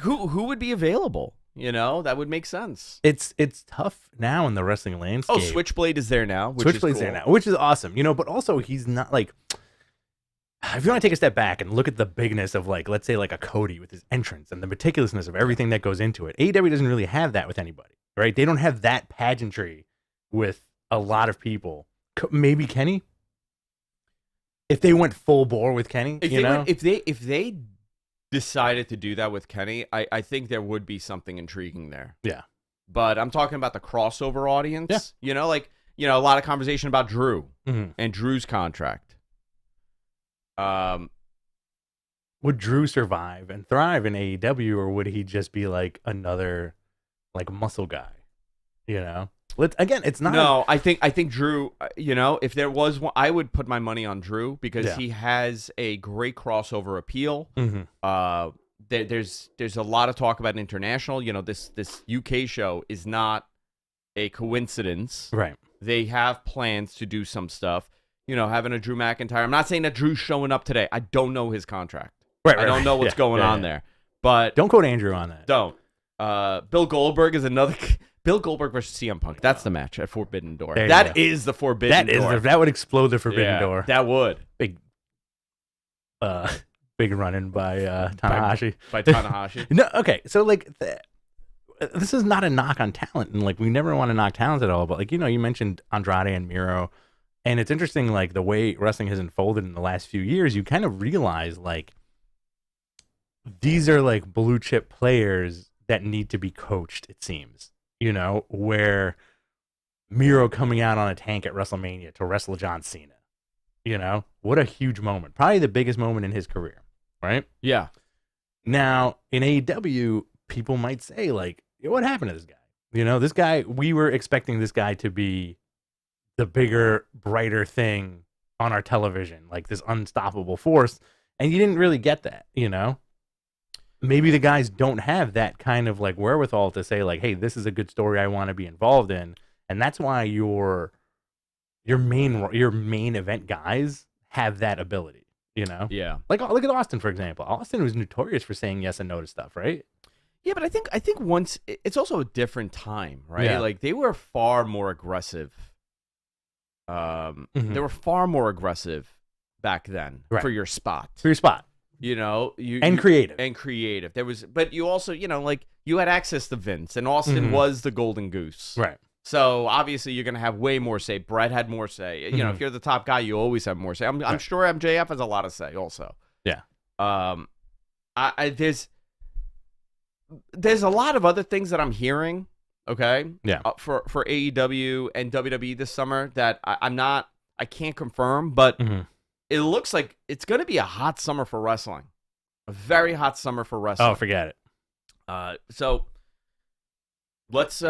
Who would be available? That would make sense. It's tough now in the wrestling landscape. Oh, Switchblade is there now. Switchblade's there now, which is awesome. But also he's not like... If you want to take a step back and look at the bigness of, like, let's say, like a Cody with his entrance and the meticulousness of everything that goes into it, AEW doesn't really have that with anybody, right? They don't have that pageantry with a lot of people. Maybe Kenny, if they went full bore with Kenny, if they decided to do that with Kenny, I think there would be something intriguing there. Yeah, but I'm talking about the crossover audience. Yeah. A lot of conversation about Drew and Drew's contract. Would Drew survive and thrive in AEW, or would he just be like another muscle guy? It's not. No, I think Drew. If there was one, I would put my money on Drew because he has a great crossover appeal. There's a lot of talk about international. This UK show is not a coincidence. Right. They have plans to do some stuff. Having a Drew McIntyre. I'm not saying that Drew's showing up today. I don't know his contract. Right. I don't know what's going on there. But don't quote Andrew on that. Don't. Bill Goldberg is another. Bill Goldberg versus CM Punk. That's the match at Forbidden Door. That is the Forbidden Door. That would explode the Forbidden Door. That would. Big run-in by Tanahashi. By Tanahashi. No, okay. So this is not a knock on talent, and we never want to knock talent at all. But you mentioned Andrade and Miro. And it's interesting, the way wrestling has unfolded in the last few years, you kind of realize, these are, blue chip players that need to be coached, it seems. Where Miro coming out on a tank at WrestleMania to wrestle John Cena. What a huge moment. Probably the biggest moment in his career, right? Yeah. Now, in AEW, people might say, like, what happened to this guy? This guy, we were expecting this guy to be the bigger, brighter thing on our television, like this unstoppable force, and you didn't really get that, Maybe the guys don't have that kind of like wherewithal to say like, hey, this is a good story I want to be involved in, and that's why your main event guys have that ability, Yeah. Like look at Austin, for example. Austin was notorious for saying yes and no to stuff, right? Yeah, but I think once it's also a different time, right? Yeah. Like they were far more aggressive. They were far more aggressive back then Right. for your spot. And creative. There was, but you also, like you had access to Vince, and Austin was the golden goose, right? So obviously you're gonna have way more say. Brett had more say. If you're the top guy, you always have more say. I'm sure MJF has a lot of say also. Yeah. There's a lot of other things that I'm hearing. Okay. Yeah. For AEW and WWE this summer that I can't confirm, but it looks like it's going to be a hot summer for wrestling, a very hot summer for wrestling. Oh, forget it. So let's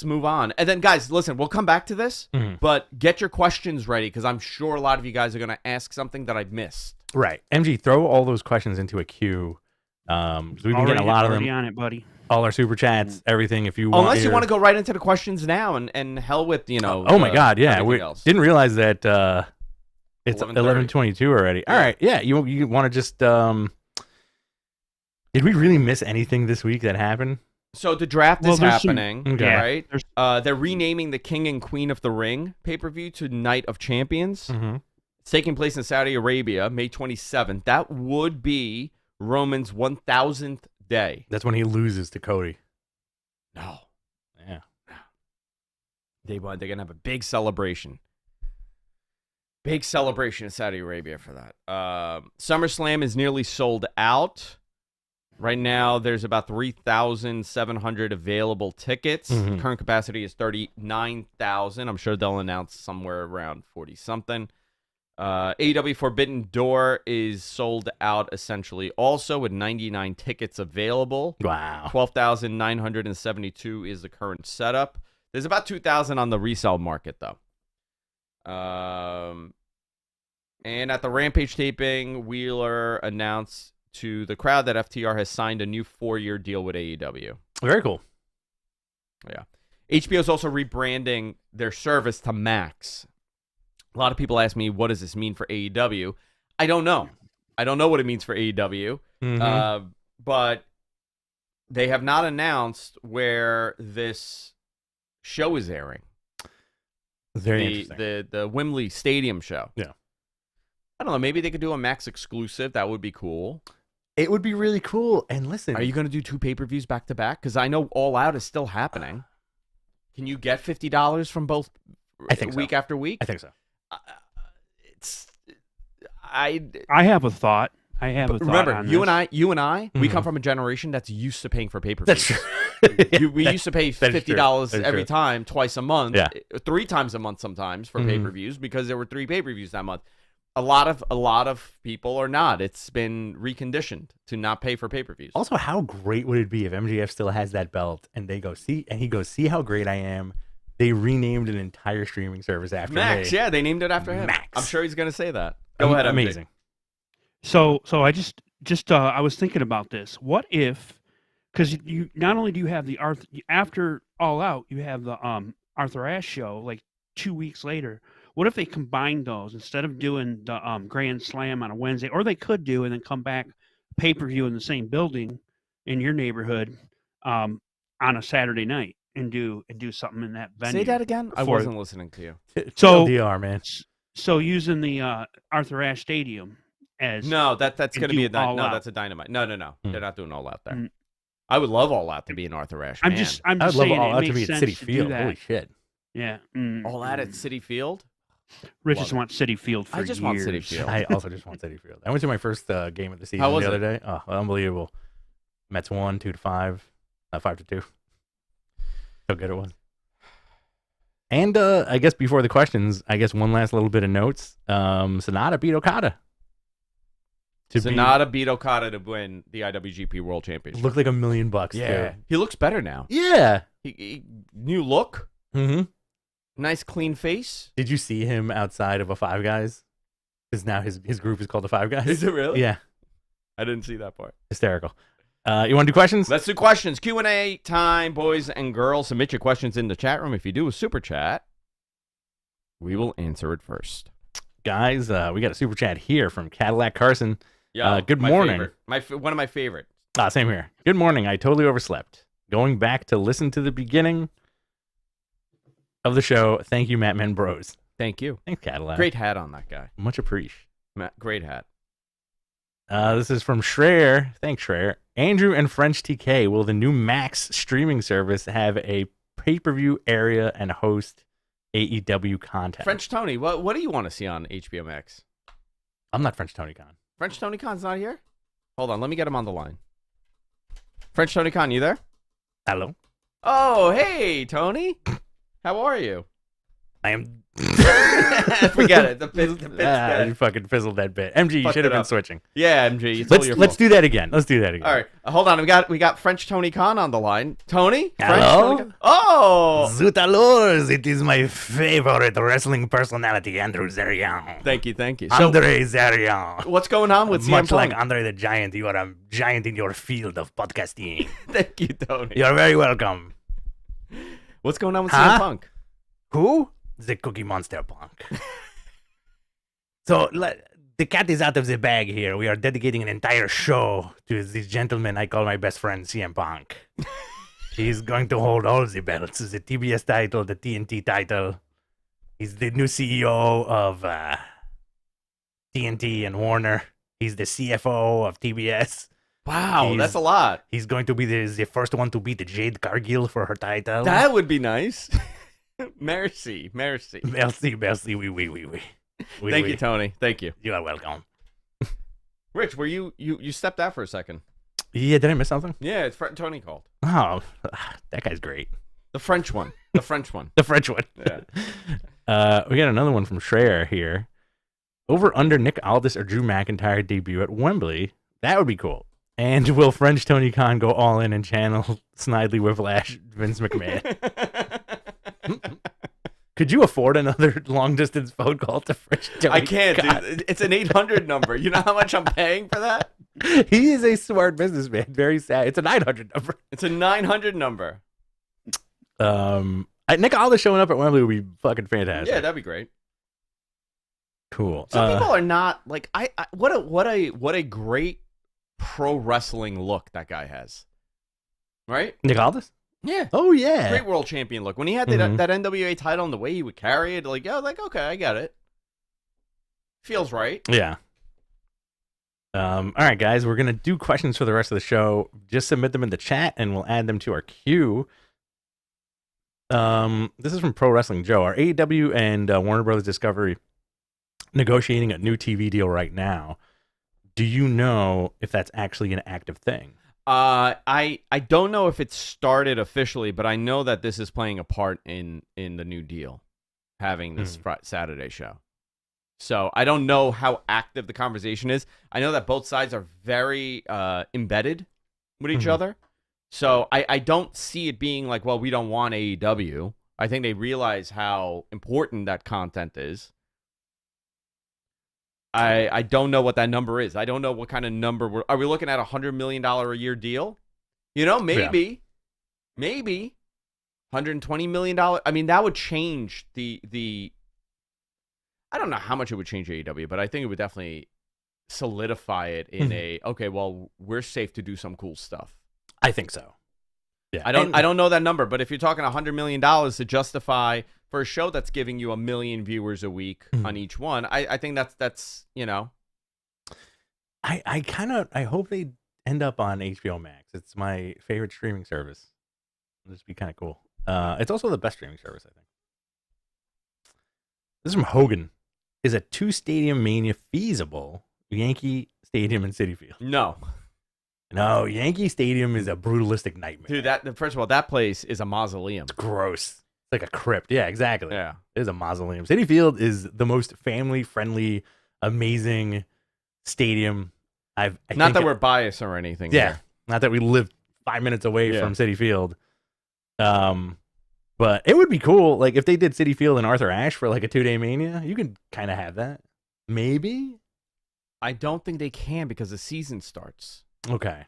move on, and then guys, listen, we'll come back to this, but get your questions ready because I'm sure a lot of you guys are going to ask something that I missed. Right, MG, throw all those questions into a queue. We've been getting a lot of them. On it, buddy. All our super chats, everything. If you want, unless you want to go right into the questions now, and hell with Oh my God, yeah, we didn't realize that it's 11:22 already. All right, yeah, you want to just did we really miss anything this week that happened? So the draft is happening, right? Yeah, they're renaming the King and Queen of the Ring pay-per-view to Night of Champions. It's taking place in Saudi Arabia, May 27th. That would be Roman's 1,000th day. That's when he loses to Cody. No. Yeah. They're going to have a big celebration. Big celebration in Saudi Arabia for that. SummerSlam is nearly sold out. Right now, there's about 3,700 available tickets. Current capacity is 39,000. I'm sure they'll announce somewhere around 40-something. AEW Forbidden Door is sold out essentially also with 99 tickets available. Wow. 12,972 is the current setup. There's about 2,000 on the resale market, though. And at the Rampage taping, Wheeler announced to the crowd that FTR has signed a new 4-year deal with AEW. Very cool. Yeah. HBO is also rebranding their service to Max. A lot of people ask me, what does this mean for AEW? I don't know. I don't know what it means for AEW. But they have not announced where this show is airing. Very interesting. The Wembley Stadium show. Yeah. I don't know. Maybe they could do a Max exclusive. That would be cool. It would be really cool. And listen. Are you going to do 2 pay-per-views back to back? Because I know All Out is still happening. Can you get $50 from both week after week? I think so. I have a thought. Remember, on you this. and I, we come from a generation that's used to paying for pay-per-views. That's true. We used to pay $50 every true. time, twice a month, Yeah. 3 times a month sometimes for pay-per-views because there were 3 pay-per-views that month. A lot of people are not. It's been reconditioned to not pay for pay-per-views. Also, how great would it be if MJF still has that belt and he goes, see how great I am. They renamed an entire streaming service after Max. me. Yeah, they named it after him. Max. I'm sure he's going to say that. Go ahead, amazing. So I just I was thinking about this. What if, because you not only do you have the after All Out, you have the Arthur Ashe show like 2 weeks later. What if they combined those instead of doing the Grand Slam on a Wednesday, or they could do and then come back pay-per-view in the same building in your neighborhood on a Saturday night and do something in that venue. Say that again. I wasn't listening to you. So DR, man. So using the Arthur Ashe Stadium as that's going to be a that's a Dynamite. No. They're not doing All Out there. I would love All Out to be an Arthur Ashe. I'm man. just I would saying love All it Out to makes be at sense City to Field. do that. Holy shit. Yeah. All Out at City Field. Rich Love just it. wants City Field for I just years. want City Field. I also just want City Field. I went to my first game of the season How was the other it? day. Oh, unbelievable. Mets won 2-5, 5-2. So good it was. And I guess before the questions, one last little bit of notes. Sonata beat Okada. Sonata beat Okada to win the IWGP World Championship. Looked like $1 million. Yeah. Too. He looks better now. Yeah. He new look. Mm-hmm. Nice clean face. Did you see him outside of a Five Guys? Because now his group is called the Five Guys. Is it really? Yeah. I didn't see that part. Hysterical. You want to do questions? Let's do questions. Q&A time, boys and girls. Submit your questions in the chat room. If you do a super chat, we will answer it first. Guys, we got a super chat here from Cadillac Carson. Yeah. Good morning. One of my favorites. Same here. Good morning. I totally overslept. Going back to listen to the beginning of the show. Thank you, Matt Men Bros. Thank you. Thanks, Cadillac. Great hat on that guy. Much appreciate. Matt, great hat. This is from Schreier. Thanks, Schreier. Andrew and French TK. Will the new Max streaming service have a pay-per-view area and host AEW content? French Tony, what do you want to see on HBO Max? I'm not French Tony Khan. French Tony Khan's not here? Hold on, let me get him on the line. French Tony Khan, you there? Hello. Oh, hey, Tony. How are you? I am. Forget it. The bit's dead. You fucking fizzled that bit. MG, you should have been switching. Yeah, MG. Let's do that again. Let's do that again. All right. Hold on. We got French Tony Khan on the line. Tony? Hello? French Tony Khan? Oh! Zutalors, it is my favorite wrestling personality, Andrew Zarian. Thank you. Andre Zarian. What's going on with CM Much Punk? like Andre the Giant, you are a giant in your field of podcasting. Thank you, Tony. You're very welcome. What's going on with CM Punk? Who? The Cookie Monster Punk. So, the cat is out of the bag here. We are dedicating an entire show to this gentleman I call my best friend, CM Punk. He's going to hold all the belts, the TBS title, the TNT title. He's the new CEO of TNT and Warner. He's the CFO of TBS. Wow, that's a lot. He's going to be the first one to beat Jade Cargill for her title. That would be nice. Merci. Merci, oui. Thank you, Tony. Thank you. You are welcome. Rich, were you stepped out for a second? Yeah, did I miss something? Yeah, it's Tony called. Oh, that guy's great. The French one. The French one. Yeah. We got another one from Schreier here. Over under Nick Aldis or Drew McIntyre debut at Wembley. That would be cool. And will French Tony Khan go all in and channel Snidely Whiplash Vince McMahon? Could you afford another long-distance phone call to French Tony I can't, Khan? dude. It's an 800 number. You know how much I'm paying for that? He is a smart businessman. Very sad. It's a 900 number. It's a 900 number. Nick Aldis showing up at Wembley would be fucking fantastic. Yeah, that'd be great. Cool. Some people are not like what a great pro wrestling look that guy has. Right? Nick Aldis? Yeah. Oh yeah. Great world champion look. When he had that NWA title and the way he would carry it, like, yeah, like, okay, I get it. Feels right. Yeah. All right, guys, we're gonna do questions for the rest of the show. Just submit them in the chat, and we'll add them to our queue. This is from Pro Wrestling Joe. Are AEW and Warner Brothers Discovery negotiating a new TV deal right now? Do you know if that's actually an active thing? I don't know if it started officially, but I know that this is playing a part in the new deal, having this Saturday show. So I don't know how active the conversation is. I know that both sides are very embedded with each other. So I don't see it being like, well, we don't want AEW. I think they realize how important that content is. I don't know what that number is. I don't know what kind of number are we looking at. $100 million a year deal? You know, maybe $120 million. I mean, that would change the. I don't know how much it would change AEW, but I think it would definitely solidify it in okay, well, we're safe to do some cool stuff. I think so. Yeah. I don't know that number, but if you're talking $100 million to justify for a show that's giving you 1 million viewers a week on each one, I think that's you know. I hope they end up on HBO Max. It's my favorite streaming service. It'll just be kind of cool. It's also the best streaming service, I think. This is from Hogan. Is a 2-stadium Mania feasible? Yankee Stadium and Citi Field. No, Yankee Stadium is a brutalistic nightmare. Dude, first of all, that place is a mausoleum. It's gross. like a crypt. Yeah, exactly. Yeah. It is a mausoleum. Citi Field is the most family-friendly, amazing stadium I Not think that we're biased or anything. Yeah. Here. Not that we live 5 minutes away from Citi Field. But it would be cool, like if they did Citi Field and Arthur Ashe for like a 2-day Mania. You could kind of have that, maybe. I don't think they can because the season starts. Okay,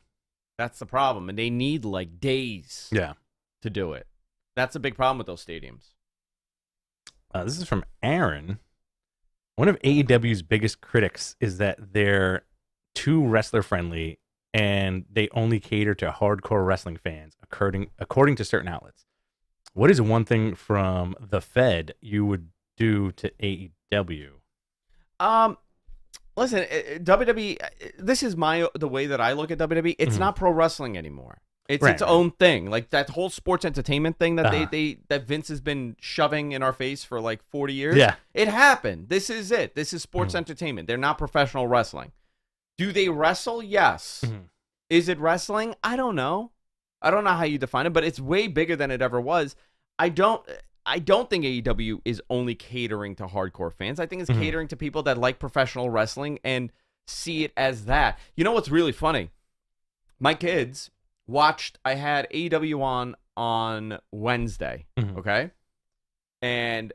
that's the problem, and they need like days. To do it. That's a big problem with those stadiums. This is from Aaron. One of AEW's biggest critics is that they're too wrestler friendly and they only cater to hardcore wrestling fans, according to certain outlets. What is one thing from the Fed you would do to AEW? Listen, WWE. This is the way that I look at WWE. It's not pro wrestling anymore. It's its own thing. Like that whole sports entertainment thing that that Vince has been shoving in our face for like 40 years. Yeah, it happened. This is it. This is sports entertainment. They're not professional wrestling. Do they wrestle? Yes. Is it wrestling? I don't know. I don't know how you define it, but it's way bigger than it ever was. I don't think AEW is only catering to hardcore fans. I think it's catering to people that like professional wrestling and see it as that. You know what's really funny? My kids watched, I had AEW on Wednesday, okay? And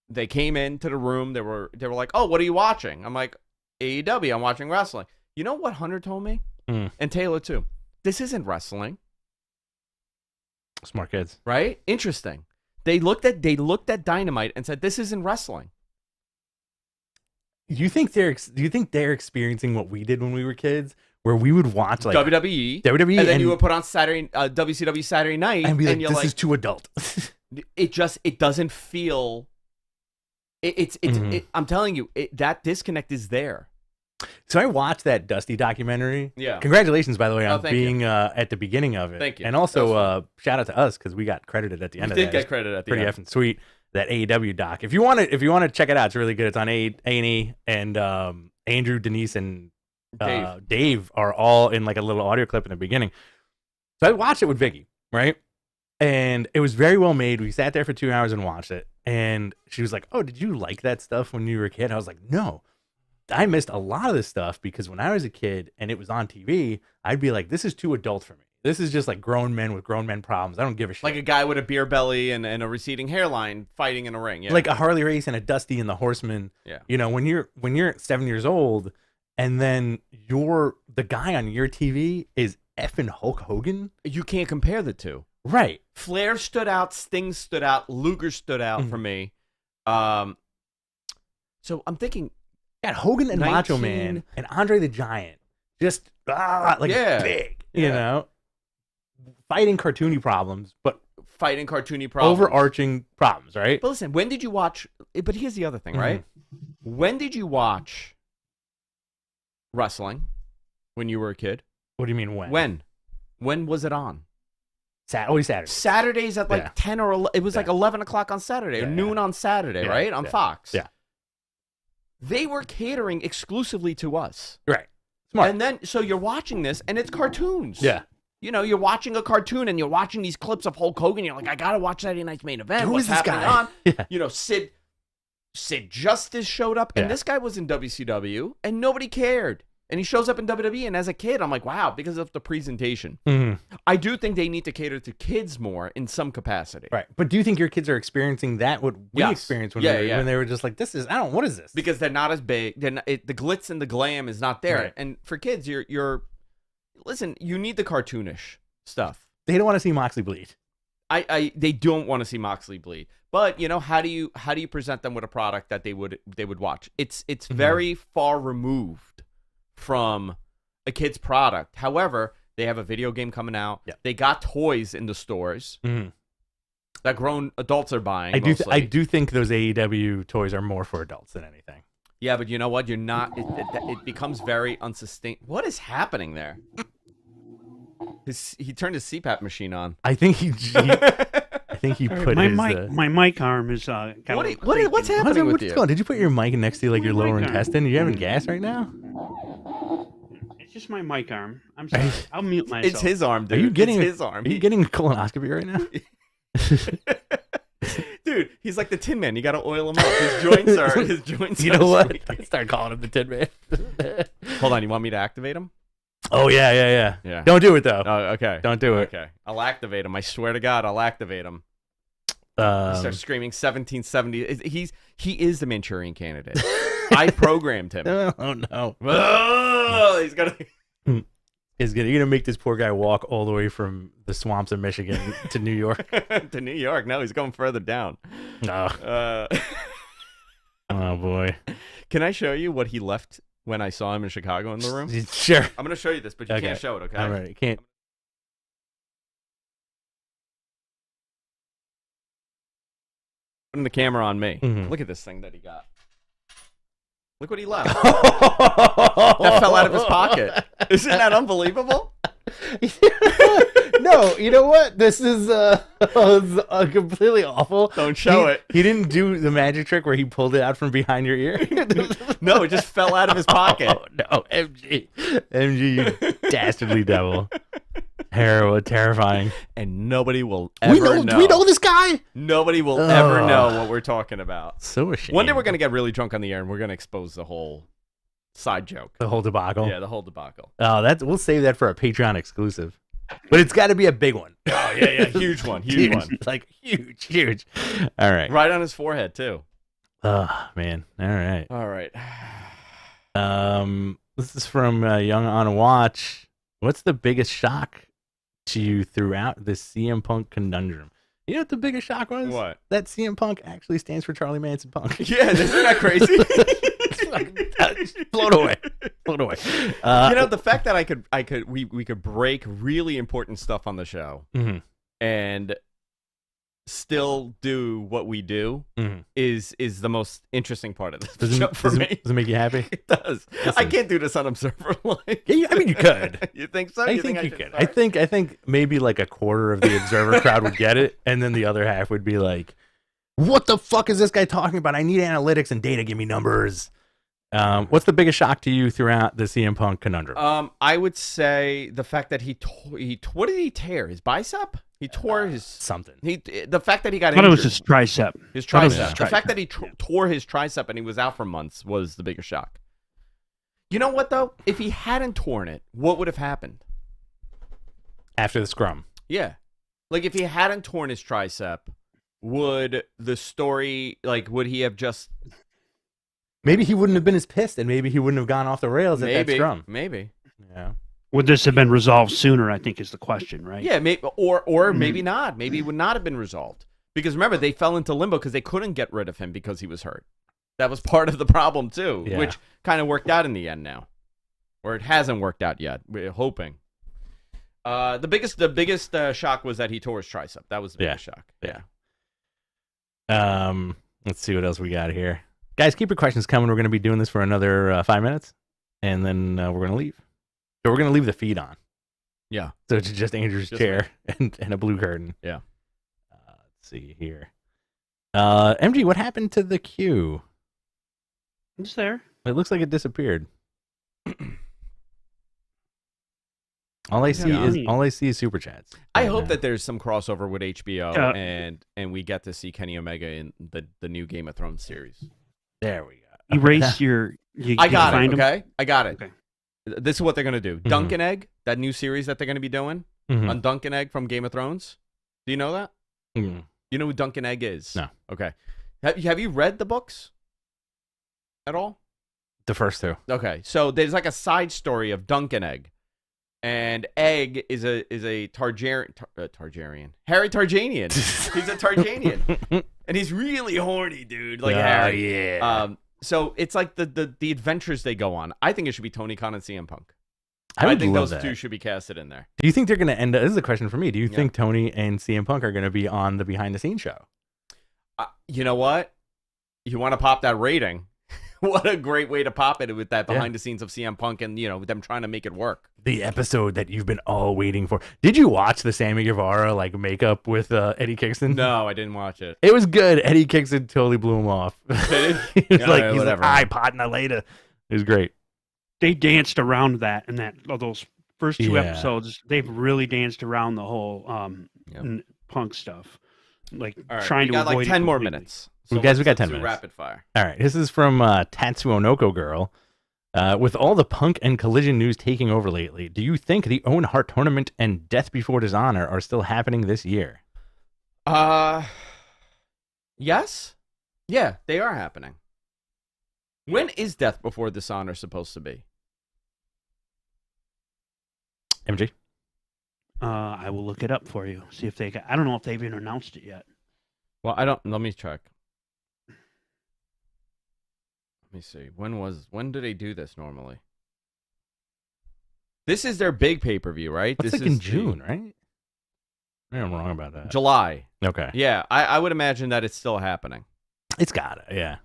they came into the room. They were like, "Oh, what are you watching?" I'm like, "AEW, I'm watching wrestling." You know what Hunter told me? And Taylor too. This isn't wrestling. Smart kids. Right? Interesting. They looked at Dynamite and said, "This isn't wrestling." Do you think they're experiencing what we did when we were kids, where we would watch like WWE, and then you would put on WCW Saturday night, and be like, you're "This is too adult." it doesn't feel. I'm telling you, that disconnect is there. So I watched that Dusty documentary. Yeah. Congratulations, by the way, on being you. at the beginning of it. Thank you. And also, shout out to us because we got credited at the end of that. We did get credit at the end. Pretty effing sweet. That AEW doc. If you want to check it out, it's really good. It's on A&E, and Andrew, Denise, and Dave are all in like a little audio clip in the beginning. So I watched it with Vicky, right? And it was very well made. We sat there for 2 hours and watched it. And she was like, "Oh, did you like that stuff when you were a kid?" I was like, "No. I missed a lot of this stuff because when I was a kid and it was on TV, I'd be like, this is too adult for me. This is just like grown men with grown men problems. I don't give a shit." Like a guy with a beer belly and a receding hairline fighting in a ring. Yeah. Like a Harley Race and a Dusty and the Horseman. Yeah. You know, when you're 7 years old and then the guy on your TV is effing Hulk Hogan. You can't compare the two. Right. Flair stood out, Sting stood out, Luger stood out for me. So I'm thinking, yeah, Hogan and Macho Man and Andre the Giant, just big, you know, fighting cartoony problems, but overarching problems, right? But listen, when did you watch? But here's the other thing, right? When did you watch wrestling? When you were a kid? What do you mean when? When was it on? Always Saturdays. Saturdays at like 10 or 11. It was like 11 o'clock on Saturday, or noon on Saturday, right? On Fox. Yeah. They were catering exclusively to us. Right. Smart. And then, so you're watching this, and it's cartoons. Yeah. You know, you're watching a cartoon, and you're watching these clips of Hulk Hogan. You're like, I got to watch Saturday Night's Main Event. Who What's is this happening guy? on? You know, Sid Justice showed up, and this guy was in WCW, and nobody cared. And he shows up in WWE, and as a kid, I'm like, wow, because of the presentation. I do think they need to cater to kids more in some capacity. Right. But do you think your kids are experiencing that, what we experienced when, when they were just like, what is this? Because they're not as big. The glitz and the glam is not there. Right. And for kids, listen, you need the cartoonish stuff. They don't want to see Moxley bleed. They don't want to see Moxley bleed. But, you know, how do you present them with a product that they would watch? It's very far removed from a kid's product. However, they have a video game coming out. Yeah. They got toys in the stores that grown adults are buying. I do think those AEW toys are more for adults than anything. Yeah, but you know what? You're not. It becomes very unsustainable. What is happening there? He turned his CPAP machine on. I think he put my mic arm is what's happening with you? Did you put your mic next to like your lower intestine? Are you having gas right now? It's just my mic arm. I'm sorry. I'll mute myself. It's his arm, dude. Are you getting his arm? Are you getting a colonoscopy right now? Dude, he's like the Tin Man. You got to oil him up. His joints are. You know what? I start calling him the Tin Man. Hold on. You want me to activate him? Oh yeah. Don't do it though. Oh, okay. Don't do it. Okay. I'll activate him. I swear to God, I'll activate him. He starts screaming 1770. He is the Manchurian Candidate. I programmed him. Oh no. Oh, he's gonna. You're gonna make this poor guy walk all the way from the swamps of Michigan to New York. To New York? No, he's going further down. No. Oh boy. Can I show you what he left when I saw him in Chicago in the room? Sure. I'm gonna show you this, but you can't show it. Okay. All right. Can't. Putting the camera on me. Mm-hmm. Look at this thing that he got. Look what he left. That fell out of his pocket. Isn't that unbelievable? No, you know what? This is completely awful. Don't show it. He didn't do the magic trick where he pulled it out from behind your ear. No, it just fell out of his pocket. Oh, no, MG, you dastardly devil. Terrifying. And nobody will ever know. Do we know this guy? Nobody will ever know what we're talking about. So ashamed. One day we're going to get really drunk on the air and we're going to expose the whole side joke. The whole debacle? Yeah, the whole debacle. Oh, we'll save that for a Patreon exclusive. But it's got to be a big one. Oh, yeah. Huge one. Huge one. Like, huge. All right. Right on his forehead, too. Oh, man. All right. All right. This is from Young on Watch. What's the biggest shock to you throughout the CM Punk conundrum? You know what the biggest shock was? What? That CM Punk actually stands for Charlie Manson Punk. Yeah, isn't that crazy? Blown away. The fact that we could break really important stuff on the show and still do what we do is the most interesting part of this show for me. Does it make you happy? It does. Listen. I can't do this on Observer Live. Yeah, I mean, you could. You think so? I think you could. I think maybe like a quarter of the Observer crowd would get it, and then the other half would be like, "What the fuck is this guy talking about? I need analytics and data. Give me numbers." What's the biggest shock to you throughout the CM Punk conundrum? I would say the fact that what did he tear? His bicep? He tore his something. The fact that he got I thought injured. it was his tricep. His tricep. The fact that he tore his tricep and he was out for months was the biggest shock. You know what though? If he hadn't torn it, what would have happened? After the scrum. Yeah. Like if he hadn't torn his tricep, would the story would he have just Maybe he wouldn't have been as pissed, and maybe he wouldn't have gone off the rails at that scrum. Maybe. Yeah. Would this have been resolved sooner, I think is the question, right? Yeah, maybe, or maybe not. Maybe it would not have been resolved. Because remember, they fell into limbo because they couldn't get rid of him because he was hurt. That was part of the problem, too, which kind of worked out in the end now. Or it hasn't worked out yet. We're hoping. The biggest shock was that he tore his tricep. That was the biggest shock. Yeah. Let's see what else we got here. Guys, keep your questions coming. We're going to be doing this for another 5 minutes, and then we're going to leave. So we're going to leave the feed on. Yeah. So it's just Andrew's chair and a blue curtain. Yeah. Let's see here. MG, what happened to the queue? It's there. It looks like it disappeared. All I see is super chats. I hope that there's some crossover with HBO and we get to see Kenny Omega in the new Game of Thrones series. There we go. Erase I got it. Okay, him? I got it. Okay. This is what they're gonna do. Dunk and Egg, that new series that they're gonna be doing on Dunk and Egg from Game of Thrones. Do you know that? Mm-hmm. You know who Dunk and Egg is? No. Okay. Have you read the books at all? The first two. Okay, so there's like a side story of Dunk and Egg. And Egg is a Targaryen. Harry Targaryen. He's a Targaryen. And he's really horny, dude. Like Harry. Yeah. So it's like the adventures they go on. I think it should be Tony Khan and CM Punk. I think love those that. two should be casted in there. Do you think they're going to end up... This is a question for me. Do you think Tony and CM Punk are going to be on the behind-the-scenes show? You know what? You want to pop that rating. What a great way to pop it with that behind the scenes of CM Punk and, with them trying to make it work. The episode that you've been all waiting for. Did you watch the Sammy Guevara makeup with Eddie Kingston? No, I didn't watch it. It was good. Eddie Kingston totally blew him off. He was like, iPod and later. It was great. They danced around that and those first two episodes. They've really danced around the whole Punk stuff. like All right, trying we to got avoid like it 10 more completely. minutes. We got 10 let's do minutes. Rapid fire. All right, this is from Tatsuo Onoko Girl. With all the Punk and Collision news taking over lately, do you think the Owen Hart tournament and Death Before Dishonor are still happening this year? Yes. Yeah, they are happening. When is Death Before Dishonor supposed to be? MG? Mm-hmm. I will look it up for you. See if they got. I don't know if they've even announced it yet. Well, I don't. Let me check. Let me see. When do they do this normally? This is their big pay-per-view, right? It's this like is in June, right? Maybe I'm wrong about that. July. Okay. Yeah, I would imagine that it's still happening. It's got it, yeah.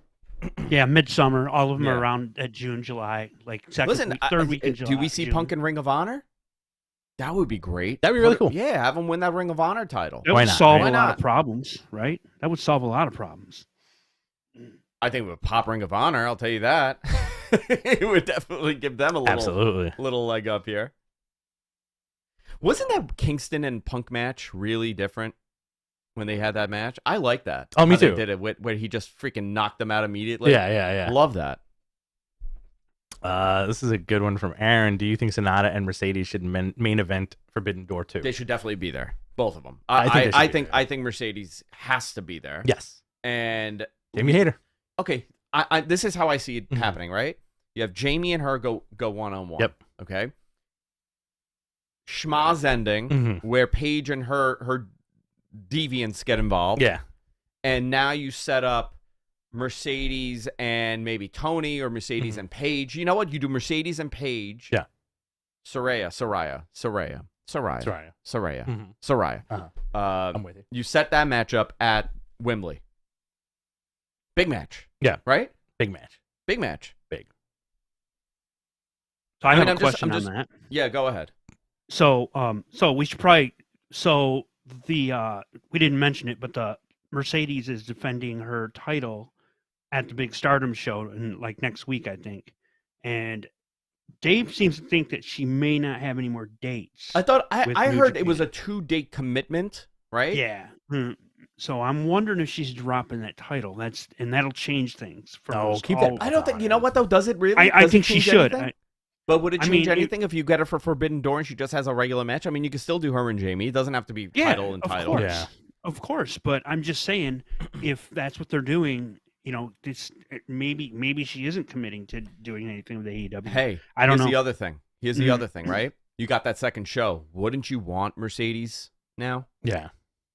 Yeah, midsummer. All of them Yeah. are around at June, July, like second, Listen, week, third week in July. do we see June. Punk in Ring of Honor? That would be great. That'd be really cool. Yeah, have him win that Ring of Honor title. That Why would not, solve right? a Why lot not? of problems, right? That would solve a lot of problems. I think with Pop Ring of Honor, I'll tell you that. It would definitely give them a little leg up here. Wasn't that Kingston and Punk match really different when they had that match? I like that. Oh, me How they too. did it where he just freaking knocked them out immediately. Yeah. Love that. This is a good one from Aaron. Do you think Sonata and Mercedes should main event Forbidden Door 2? They should definitely be there. Both of them. I think I think Mercedes has to be there. Yes. And Jamie Hayter. okay, this is how I see it happening, right? You have Jamie and her go one-on-one. Yep. Okay. Schmaz ending where Paige and her deviants get involved. Yeah. And now you set up Mercedes and maybe Tony or Mercedes and Paige. You know what? You do Mercedes and Paige. Yeah. Saraya. I'm with you. You set that matchup at Wembley. Big match. Yeah. Right? Big match. Big match. Big. So I have a I'm question just- on that. Yeah, go ahead. So we should probably. So the we didn't mention it, but the Mercedes is defending her title at the big Stardom show in like next week, I think. And Dave seems to think that she may not have any more dates. I thought with I New heard it was a Japan. 2-date commitment, right? Yeah. So I'm wondering if she's dropping that title. That'll change things. For No, us keep that- all. I don't think you know what though. Does it really? I Does it think she change should. anything? But would it I change mean, anything if you get her for Forbidden Door and she just has a regular match? I mean, you can still do her and Jamie. It doesn't have to be title and title. Of course. Yeah. Of course. But I'm just saying, if that's what they're doing, maybe she isn't committing to doing anything with AEW. Hey, I don't here's know. the other thing. Here's the other thing, right? You got that second show. Wouldn't you want Mercedes now? Yeah.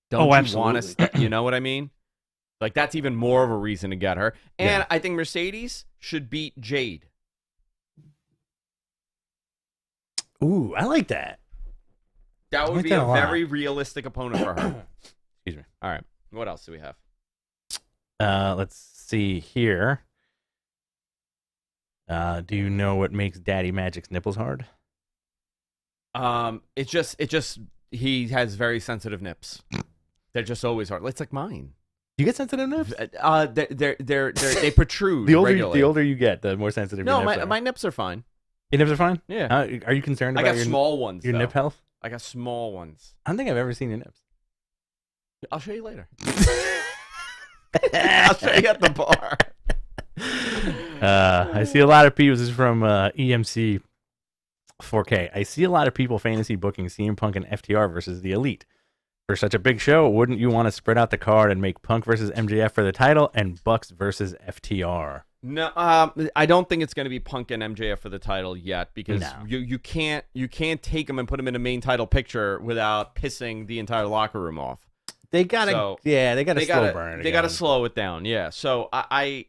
Don't you absolutely. want to? You know what I mean? Like that's even more of a reason to get her. And Yeah. I think Mercedes should beat Jade. Ooh, I like that. That I would like be that a a lot. very realistic opponent for her. Excuse me. All right. What else do we have? Let's see here. Do you know what makes Daddy Magic's nipples hard? It's just he has very sensitive nips. They're just always hard. It's like mine. You get sensitive nips? They protrude. The regularly. older you get, the more sensitive No, your nips are. my nips are fine. Your nips are fine? Yeah. Are you concerned I about got your small ones. your though. nip health? I got small ones. I don't think I've ever seen your nips. I'll show you later. I'll show you at the bar. I see a lot of people. This is from EMC 4K. I see a lot of people fantasy booking CM Punk and FTR versus the Elite. For such a big show, wouldn't you want to spread out the card and make Punk versus MJF for the title and Bucks versus FTR? No, I don't think it's going to be Punk and MJF for the title yet because No. you can't take them and put them in a main title picture without pissing the entire locker room off. They gotta, they gotta slow burn it. They gotta slow it down. Yeah. So I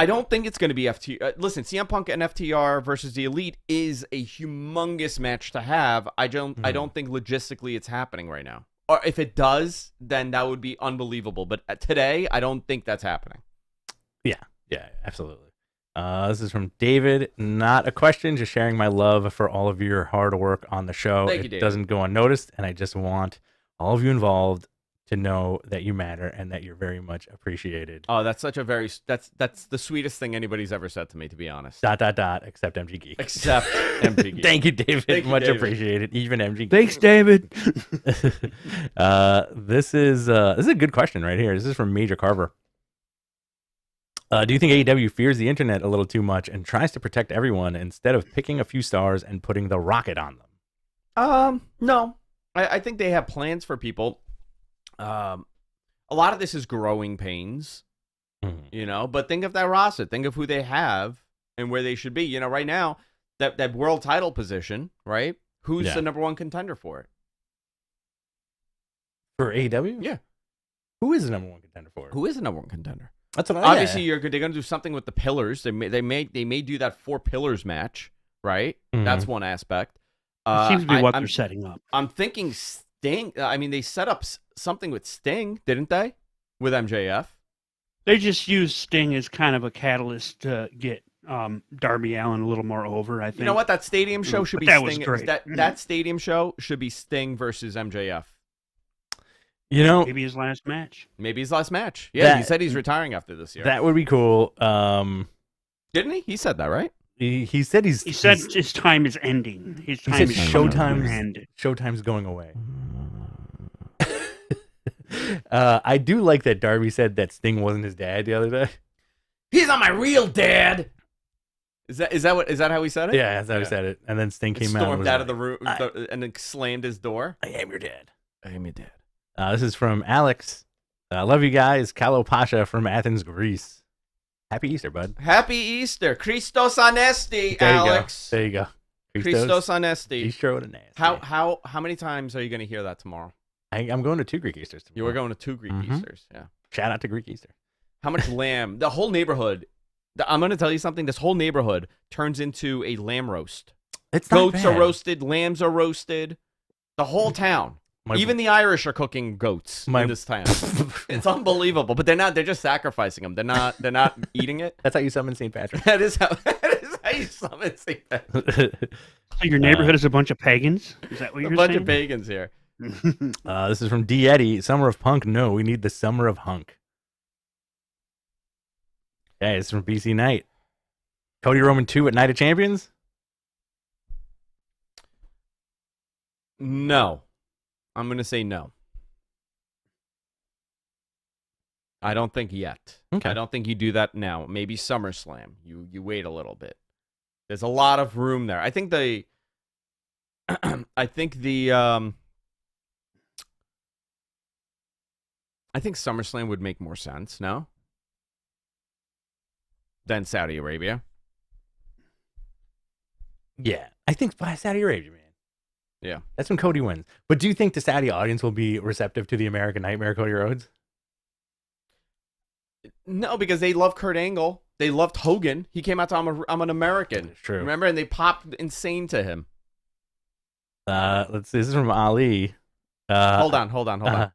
don't think it's going to be FTR. Listen, CM Punk and FTR versus the Elite is a humongous match to have. I don't think logistically it's happening right now. Or if it does, then that would be unbelievable. But today, I don't think that's happening. Yeah, absolutely. This is from David. Not a question, just sharing my love for all of your hard work on the show. Thank you, It David. doesn't go unnoticed, and I just want all of you involved to know that you matter and that you're very much appreciated. Oh, that's such a that's the sweetest thing anybody's ever said to me, to be honest. ... Except MG Geek. Except MG Geek. Thank you, David. Thank you, much David. appreciated. Even MG Geek. Thanks, David. This is a good question right here. This is from Major Carver. Do you think AEW fears the internet a little too much and tries to protect everyone instead of picking a few stars and putting the rocket on them? No. I think they have plans for people. A lot of this is growing pains, but think of that roster. Think of who they have and where they should be. Right now, that world title position, right? Who's the number one contender for it? For AEW? Yeah. Who is the number one contender for it? Who is the number one contender? That's what Obviously, they're going to do something with the pillars. They may do that 4 pillars match, right? That's one aspect. Seems to be what they're setting up. I'm thinking Sting. I mean, they set up something with Sting, didn't they? With MJF. They just used Sting as kind of a catalyst to get Darby Allin a little more over, I think. You know what? That stadium show should be that Sting. Was great. That stadium show should be Sting versus MJF. Maybe his last match. Yeah, he said he's retiring after this year. That would be cool. Didn't he? He said that, right? He said his time is ending. His time is Showtime's going away. I do like that Darby said that Sting wasn't his dad the other day. He's not my real dad. Is that how he said it? Yeah, that's how he said it. And then Sting came stormed out of the room and then slammed his door. I am your dad. I am your dad. This is from Alex. I love you guys. Kalo Pasha from Athens, Greece. Happy Easter, bud. Happy Easter. Christos Anesti, Alex. There you go. Christos Anesti. Easter and nasty. How many times are you going to hear that tomorrow? I'm going to 2 Greek Easters tomorrow. You are going to 2 Greek Easters, yeah. Shout out to Greek Easter. How much lamb? The whole neighborhood. I'm going to tell you something. This whole neighborhood turns into a lamb roast. Goats are roasted. Lambs are roasted. The whole town. Even the Irish are cooking goats in this town. It's unbelievable, but they're not. They're just sacrificing them. They're not eating it. That's how you summon St. Patrick. That is how you summon St. Patrick. So your neighborhood is a bunch of pagans? Is that what you're saying? A bunch of pagans here. This is from D. Eddie. Summer of Punk. No, we need the Summer of Hunk. Okay, it's from BC Knight. Cody Roman 2 at Night of Champions? No. I'm going to say no. I don't think yet. Okay. I don't think you do that now. Maybe SummerSlam. You wait a little bit. There's a lot of room there. I think SummerSlam would make more sense, no? Than Saudi Arabia. Yeah. I think by Saudi Arabia, man. Yeah. That's when Cody wins. But do you think the Saudi audience will be receptive to the American Nightmare, Cody Rhodes? No, because they love Kurt Angle. They loved Hogan. He came out to I'm an American. That's true. Remember? And they popped insane to him. Let's see. This is from Ali. Hold on.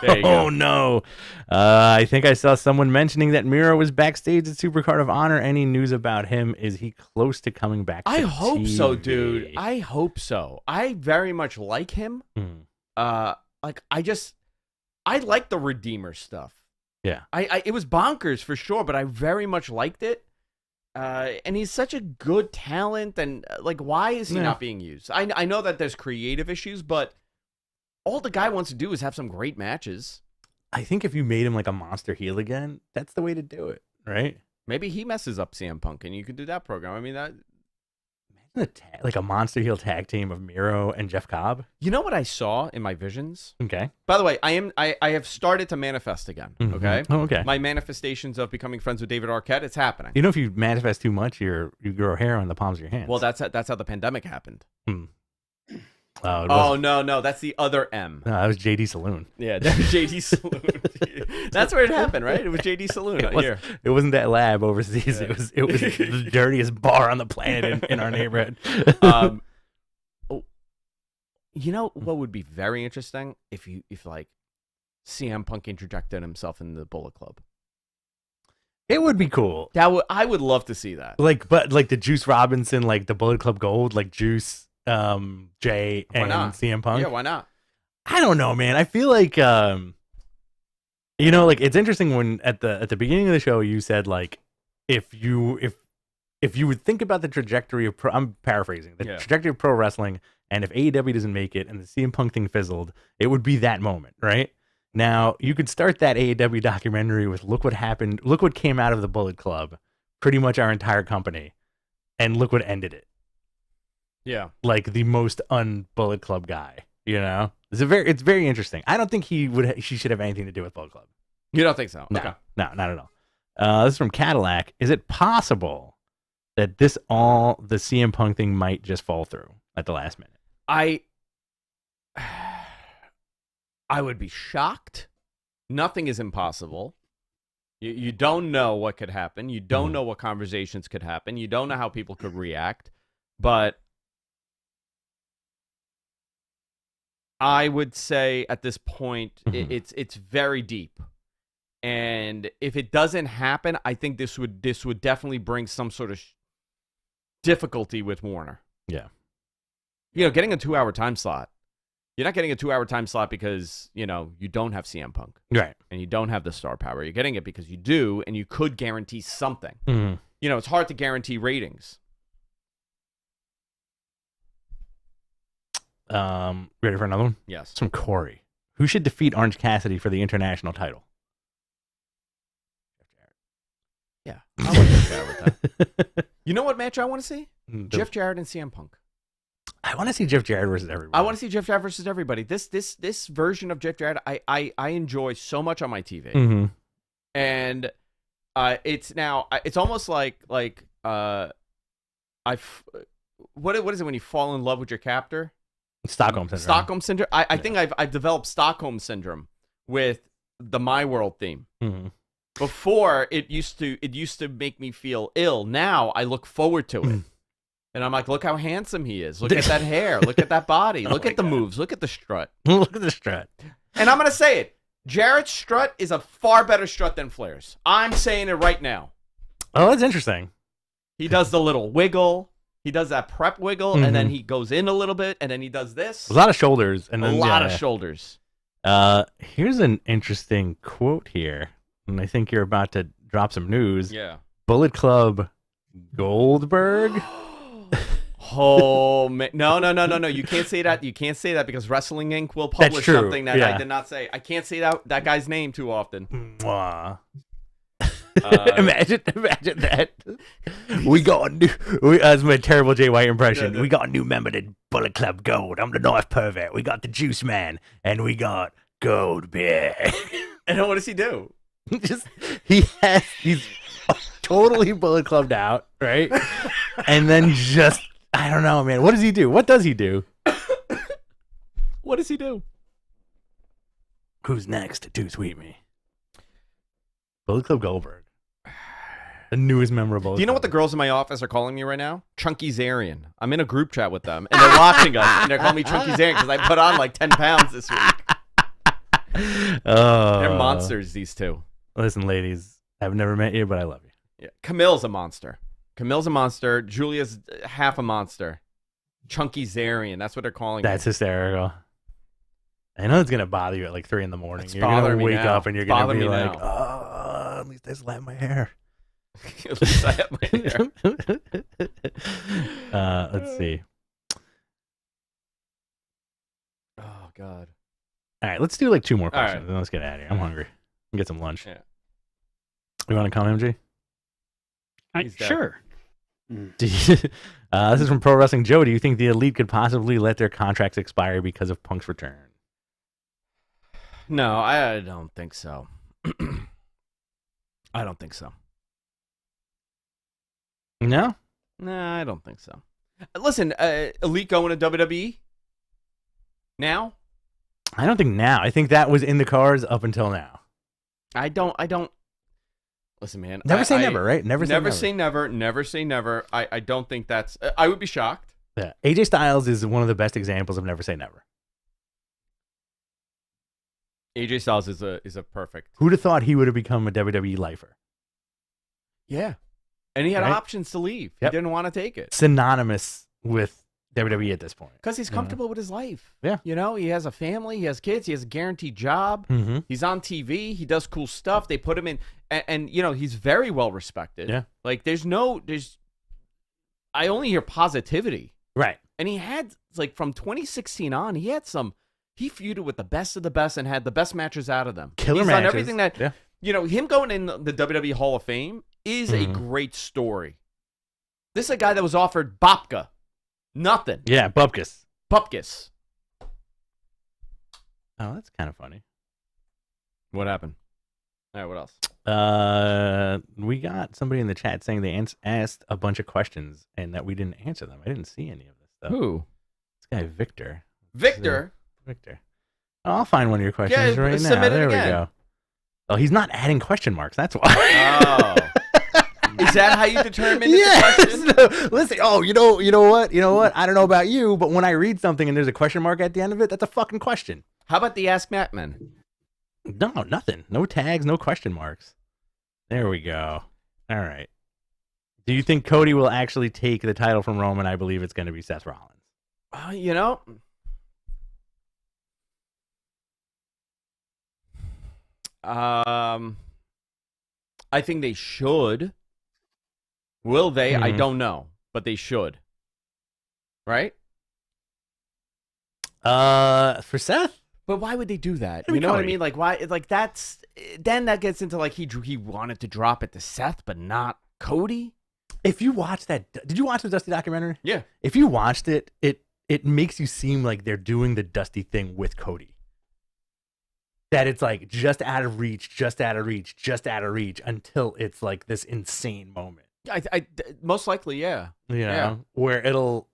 There you go. Oh, no. I think I saw someone mentioning that Miro was backstage at Supercard of Honor. Any news about him? Is he close to coming back to I hope so, TV? dude. I hope so. I very much like him. I like the Redeemer stuff. Yeah. It was bonkers for sure, but I very much liked it. And he's such a good talent, and why is he not being used? I know that there's creative issues, but all the guy wants to do is have some great matches. I think if you made him like a monster heel again, that's the way to do it, right? Maybe he messes up CM Punk, and you could do that program. I mean, that. Like a monster heel tag team of Miro and Jeff Cobb. You know what I saw in my visions? Okay. By the way, I have started to manifest again. Okay. Oh, okay. My manifestations of becoming friends with David Arquette, it's happening. You know, if you manifest too much, you grow hair on the palms of your hands. Well, that's how the pandemic happened. Oh, no, that's the other M. No, that was JD Saloon. Yeah, that was JD Saloon. That's where it happened, right? It was JD Saloon here. It wasn't that lab overseas. Yeah. It was the dirtiest bar on the planet in our neighborhood. You know what would be very interesting if CM Punk interjected himself in the Bullet Club. It would be cool. I would love to see that. But the Juice Robinson, the Bullet Club Gold, Juice Jay and CM Punk? Yeah, why not? I don't know, man. I feel like like it's interesting when at the beginning of the show you said like if you would think about the trajectory of I'm paraphrasing the trajectory of pro wrestling, and if AEW doesn't make it and the CM Punk thing fizzled, it would be that moment, right? Now you could start that AEW documentary with look what happened, look what came out of the Bullet Club, pretty much our entire company, and look what ended it. Yeah, like the most un-Bullet Club guy. It's very interesting. I don't think she should have anything to do with Bullet Club. You don't think so? No, okay. No, not at all. This is from Cadillac. Is it possible that the CM Punk thing might just fall through at the last minute? I would be shocked. Nothing is impossible. You don't know what could happen. You don't know what conversations could happen. You don't know how people could react. But I would say at this point, it's very deep. And if it doesn't happen, I think this would definitely bring some sort of difficulty with Warner. Yeah. Getting a 2-hour time slot. You're not getting a 2-hour time slot because, you don't have CM Punk. Right. And you don't have the star power. You're getting it because you do, and you could guarantee something. Mm-hmm. It's hard to guarantee ratings. Ready for another one? Yes. It's from Corey. Who should defeat Orange Cassidy for the international title? Yeah. I want Jeff Jarrett with that. You know what match I want to see? Jeff Jarrett and CM Punk. I want to see Jeff Jarrett versus everybody. I want to see Jeff Jarrett versus everybody. This version of Jeff Jarrett, I enjoy so much on my TV. Mm-hmm. And it's almost like what is it when you fall in love with your captor? Stockholm syndrome. Stockholm syndrome. I think I've developed Stockholm syndrome with the My World theme. Mm-hmm. Before it used to make me feel ill. Now I look forward to it. And I'm like, look how handsome he is. Look at that hair. Look at that body. Look at the moves. Look at the strut. Look at the strut. And I'm going to say it. Jarrett's strut is a far better strut than Flair's. I'm saying it right now. Oh, that's interesting. He does the little wiggle. He does that prep wiggle, and then he goes in a little bit, and then he does this. A lot of shoulders. And then, a lot of shoulders. Here's an interesting quote here. And I think you're about to drop some news. Yeah. Bullet Club Goldberg. Oh man. No. You can't say that. You can't say that because Wrestling Inc. will publish something that I did not say. I can't say that guy's name too often. Mwah. Imagine that. We got a new. That's my terrible Jay White impression. We got a new member to Bullet Club Gold. I'm the North Pervert. We got the Juice Man, and we got Goldberg. And what does he do? He's totally Bullet Clubbed out, right? And then I don't know, man. What does he do? What does he do? What does he do? Who's next to tweet me? Bullet Club Goldberg. The newest memorable. Do you know what the girls in my office are calling me right now? Chunky Zarian. I'm in a group chat with them, and they're watching us, and they're calling me Chunky Zarian because I put on like 10 pounds this week. They're monsters, these two. Listen, ladies, I've never met you, but I love you. Yeah, Camille's a monster. Julia's half a monster. Chunky Zarian. That's what they're calling me. That's hysterical. I know it's going to bother you at like 3 in the morning. It's you're going to wake now. up and you're going to be like, now. At least I still have my hair. At least I have my hair. Let's see. Oh, God. All right, let's do like 2 more questions. Right. Then let's get out of here. I'm hungry. Get some lunch. Yeah. You want to come, MG? Sure. This is from Pro Wrestling Joe. Do you think the Elite could possibly let their contracts expire because of Punk's return? No, I don't think so. I don't think so. No? No, I don't think so. Listen, Elite going to WWE now? I don't think now. I think that was in the cards up until now. I don't. Listen, man. Never say never, right? Never say never. Never say never. I don't think that's. I would be shocked. Yeah. AJ Styles is one of the best examples of never say never. AJ Styles is a perfect. Who'd have thought he would have become a WWE lifer? Yeah. And he had options to leave. He didn't want to take it. Synonymous with WWE at this point. Because he's comfortable with his life. Yeah. You know, he has a family, he has kids, he has a guaranteed job. Mm-hmm. He's on TV, he does cool stuff. They put him in, and you know, he's very well respected. Yeah. Like, I only hear positivity. Right. And he had, like, from 2016 on, he feuded with the best of the best and had the best matches out of them. Killer He's matches. done everything that, you know, him going in the WWE Hall of Fame is a great story. This is a guy that was offered Bopka. Nothing. Yeah, Bupkis. Bupkis. Oh, that's kind of funny. What happened? All right, what else? We got somebody in the chat saying they asked a bunch of questions and that we didn't answer them. I didn't see any of this stuff. Who? This guy, Victor. Victor? Victor. Oh, I'll find one of your questions right now. There we go. Oh, he's not adding question marks. That's why. Oh. Is that how you determine the question? Listen, you know what? I don't know about you, but when I read something and there's a question mark at the end of it, that's a fucking question. How about the Ask Mattman? No, nothing. No tags, no question marks. There we go. All right. Do you think Cody will actually take the title from Roman? I believe it's going to be Seth Rollins. You know, I think they should. Will they? I don't know, but they should. Right? For Seth? But why would they do that? You know what I mean? Like, why? Like, then that gets into, like, he wanted to drop it to Seth, but not Cody. If you watch that, did you watch the Dusty documentary? Yeah. If you watched it, it makes you seem like they're doing the Dusty thing with Cody. That it's like just out of reach until it's like this insane moment. I most likely, yeah. Yeah. Where it'll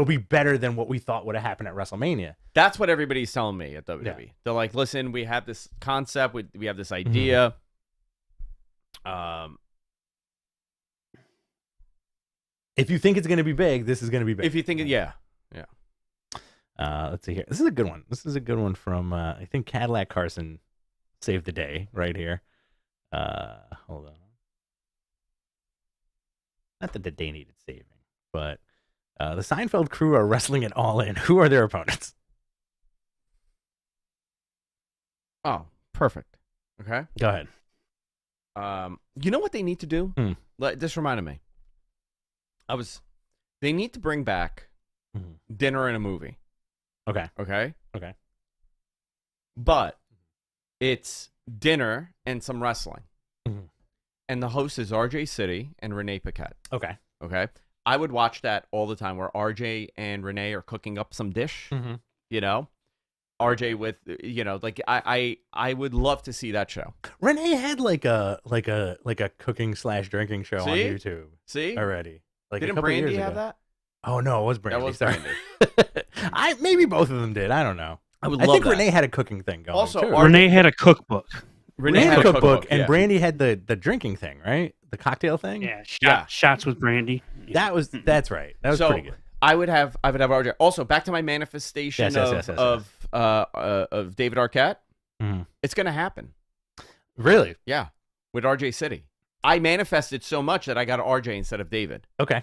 be better than what we thought would have happened at WrestleMania. That's what everybody's telling me at WWE. Yeah. They're like, listen, we have this concept, we have this idea. If you think it's going to be big, this is going to be big. If you think yeah. Let's see here. This is a good one. This is a good one from I think Cadillac Carson saved the day right here. Hold on. Not that the day needed saving, but the Seinfeld crew are wrestling it all in. Who are their opponents? Oh, perfect. Okay. Go ahead. You know what they need to do? This reminded me. They need to bring back dinner and a movie. Okay. Okay. Okay. But it's dinner and some wrestling. And the host is RJ City and Renee Paquette. Okay. Okay. I would watch that all the time where RJ and Renee are cooking up some dish. You know? RJ with, you know, like I would love to see that show. Renee had like a cooking / drinking show on YouTube. See? Already. Like didn't Brandy have that? Oh no, it was Brandy. That was Brandy. Maybe both of them did. I don't know. I think Renee had a cooking thing going. Also, too. Renee had a cookbook. Renee had a cookbook, and Brandy had the drinking thing, right? The cocktail thing. Yeah, shots with Brandy. That's right. That was pretty good. I would have RJ. Also, back to my manifestation of David Arquette. It's going to happen. Really? Yeah, with RJ City. I manifested so much that I got RJ instead of David. Okay.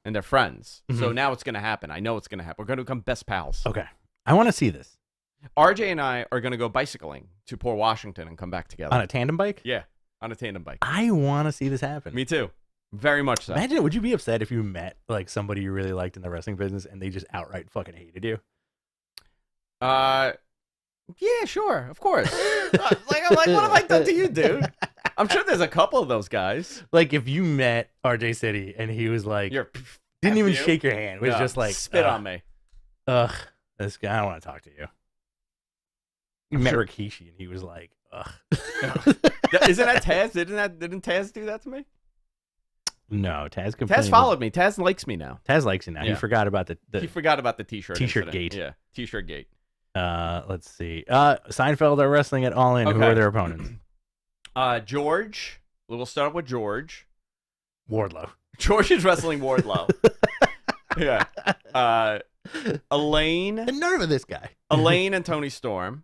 And they're friends. So now it's going to happen. I know it's going to happen. We're going to become best pals. Okay. I want to see this. RJ and I are going to go bicycling to Port Washington and come back together. On a tandem bike? Yeah, on a tandem bike. I want to see this happen. Me too. Very much so. Imagine, would you be upset if you met like somebody you really liked in the wrestling business and they just outright fucking hated you? Yeah, sure, of course. like, what have I done to you, dude? I'm sure there's a couple of those guys. Like if you met RJ City and he was like, didn't even shake your hand, was just like spit on me. This guy, I don't want to talk to you. You met Rikishi and he was like, ugh. Isn't that Taz? Didn't Taz do that to me? No, Taz followed me. Taz likes me now. Taz likes you now. Yeah. He forgot about the t-shirt incident. Gate. Yeah, t-shirt gate. Let's see. Seinfeld are wrestling it all in. Okay. Who are their opponents? George. We'll start with George. Wardlow. George is wrestling Wardlow. Yeah. Elaine. The nerve of this guy. Elaine and Tony Storm.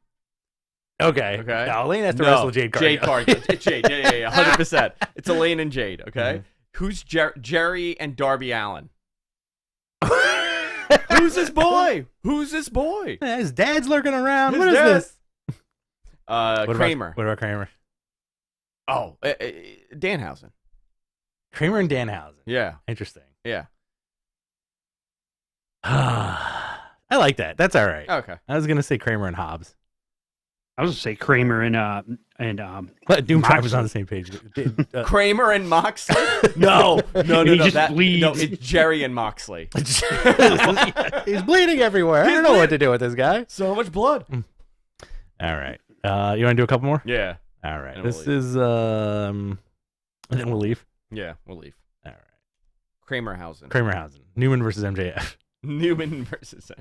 Okay. Now, Elaine has to wrestle Jade Cargill. Jade Cargill. It's Jade. Yeah. 100%. It's Elaine and Jade. Okay. Who's Jerry and Darby Allin? Who's Who's this boy? Who's this boy? His dad's lurking around. His What is dad. this? Kramer. What about Kramer? Oh, Danhausen. Kramer and Danhausen. Yeah. Interesting. Yeah. I like that. That's all right. Okay. I was gonna say Kramer and Hobbs. I was gonna say Kramer and But Doom Tribe was Moxley. on the same page. Kramer and Moxley? No. No. He just No, bleeds. it's Jerry and Moxley. He's bleeding everywhere. I don't know what to do with this guy. So much blood. All right. You want to do a couple more? Yeah. All right. And This we'll is and then we'll leave. Yeah, we'll leave. All right. Kramerhausen. Kramerhausen. Newman versus MJF. Newman versus MJ.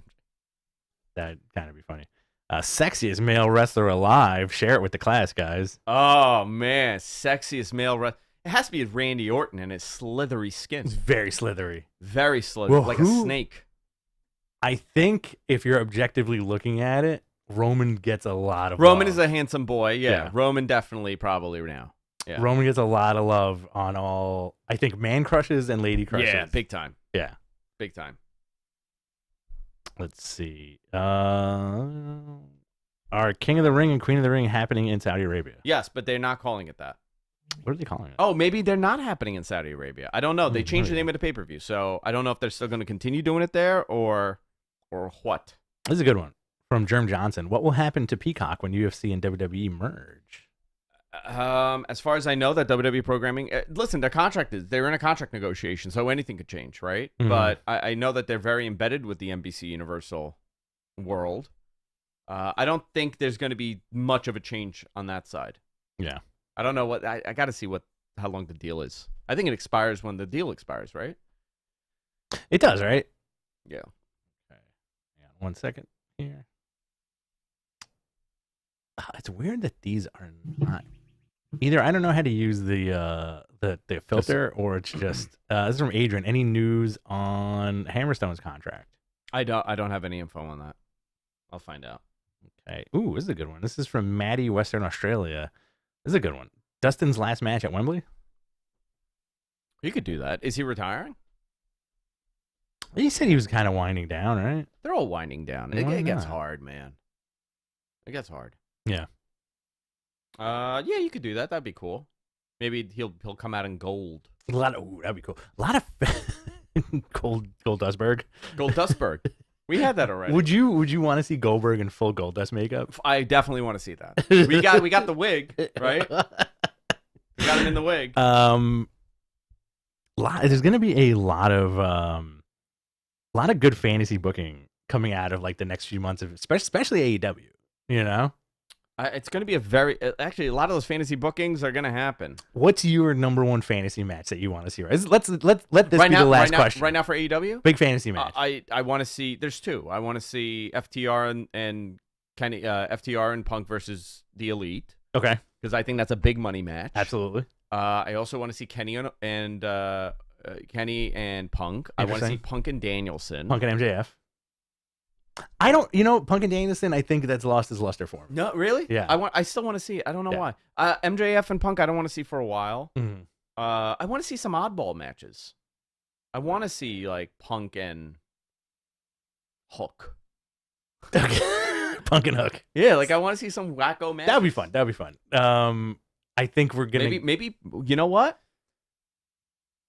That'd kind of be funny. Sexiest male wrestler alive. Share it with the class, guys. Oh, man. Sexiest male wrestler. It has to be Randy Orton and his slithery skin. It's very slithery. Very slithery. Well, like a snake. I think if you're objectively looking at it, Roman gets a lot of Roman love. is a handsome boy. Yeah. Yeah. Roman definitely probably now. Yeah. Roman gets a lot of love on all, I think, man crushes and lady crushes. Yeah, big time. Yeah. Big time. Let's see. Are King of the Ring and Queen of the Ring happening in Saudi Arabia? Yes, but they're not calling it that. What are they calling it? Oh, maybe they're not happening in Saudi Arabia. I don't know. They changed the maybe. name of the pay-per-view, so I don't know if they're still going to continue doing it there or what. This is a good one from Germ Johnson. What will happen to Peacock when UFC and WWE merge? As far as I know, that WWE programming. Listen, they're in a contract negotiation, so anything could change, right? Mhm. But I know that they're very embedded with the NBC Universal world. I don't think there's going to be much of a change on that side. Yeah. I don't know what I got to see how long the deal is. I think it expires when the deal expires, right? It does, right? Yeah. Okay. Yeah, 1 second here. It's weird that these are not either. I don't know how to use the filter, or it's just this is from Adrian. Any news on Hammerstone's contract? I don't have any info on that. I'll find out. Okay. Ooh, this is a good one. This is from Maddie, Western Australia. This is a good one. Dustin's last match at Wembley. You could do that. Is he retiring? He said he was kind of winding down, right? They're all winding down. Why It gets not? hard, man. It gets hard. Yeah. Yeah, you could do that. That'd be cool. Maybe he'll come out in gold. That'd be cool. A lot of Gold Dustberg. Gold Dustberg. We had that already. Would you want to see Goldberg in full Gold Dust makeup? I definitely want to see that. We got the wig, right? We got him in the wig. There's going to be a lot of good fantasy booking coming out of like the next few months of especially AEW. You know, It's going to be actually a lot of those fantasy bookings are going to happen. what's your number one fantasy match that you want to see? Let this be the last question. Right now for AEW, Big fantasy match. I want to see. There's two. I want to see FTR and Kenny, FTR and Punk versus the Elite, Okay, because I think that's a big money match. absolutely. I also want to see Kenny and Punk. I want to Interesting. see Punk and Danielson. Punk and MJF. Punk and Danielson, I think that's lost his luster for him. No, really? Yeah. I still want to see it. I don't know Yeah. why. MJF and Punk, I don't want to see for a while. Mhm. I want to see some oddball matches. I want to see like Punk and Hook. Punk and Hook. Yeah, like I want to see some wacko matches. That'd be fun. I think we're gonna Maybe you know what?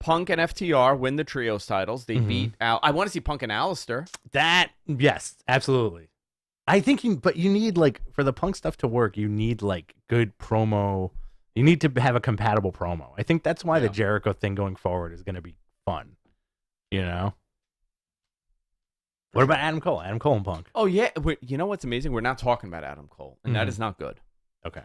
Punk and FTR win the trios titles. They beat Al. I want to see Punk and Alistair. that. Yes, absolutely. I think you need like for the Punk stuff to work, you need like good promo. You need to have a compatible promo. I think that's why the Jericho thing going forward is going to be fun. You know. What about Adam Cole? Adam Cole and Punk. Oh yeah, you know what's amazing? We're not talking about Adam Cole, and that is not good. Okay.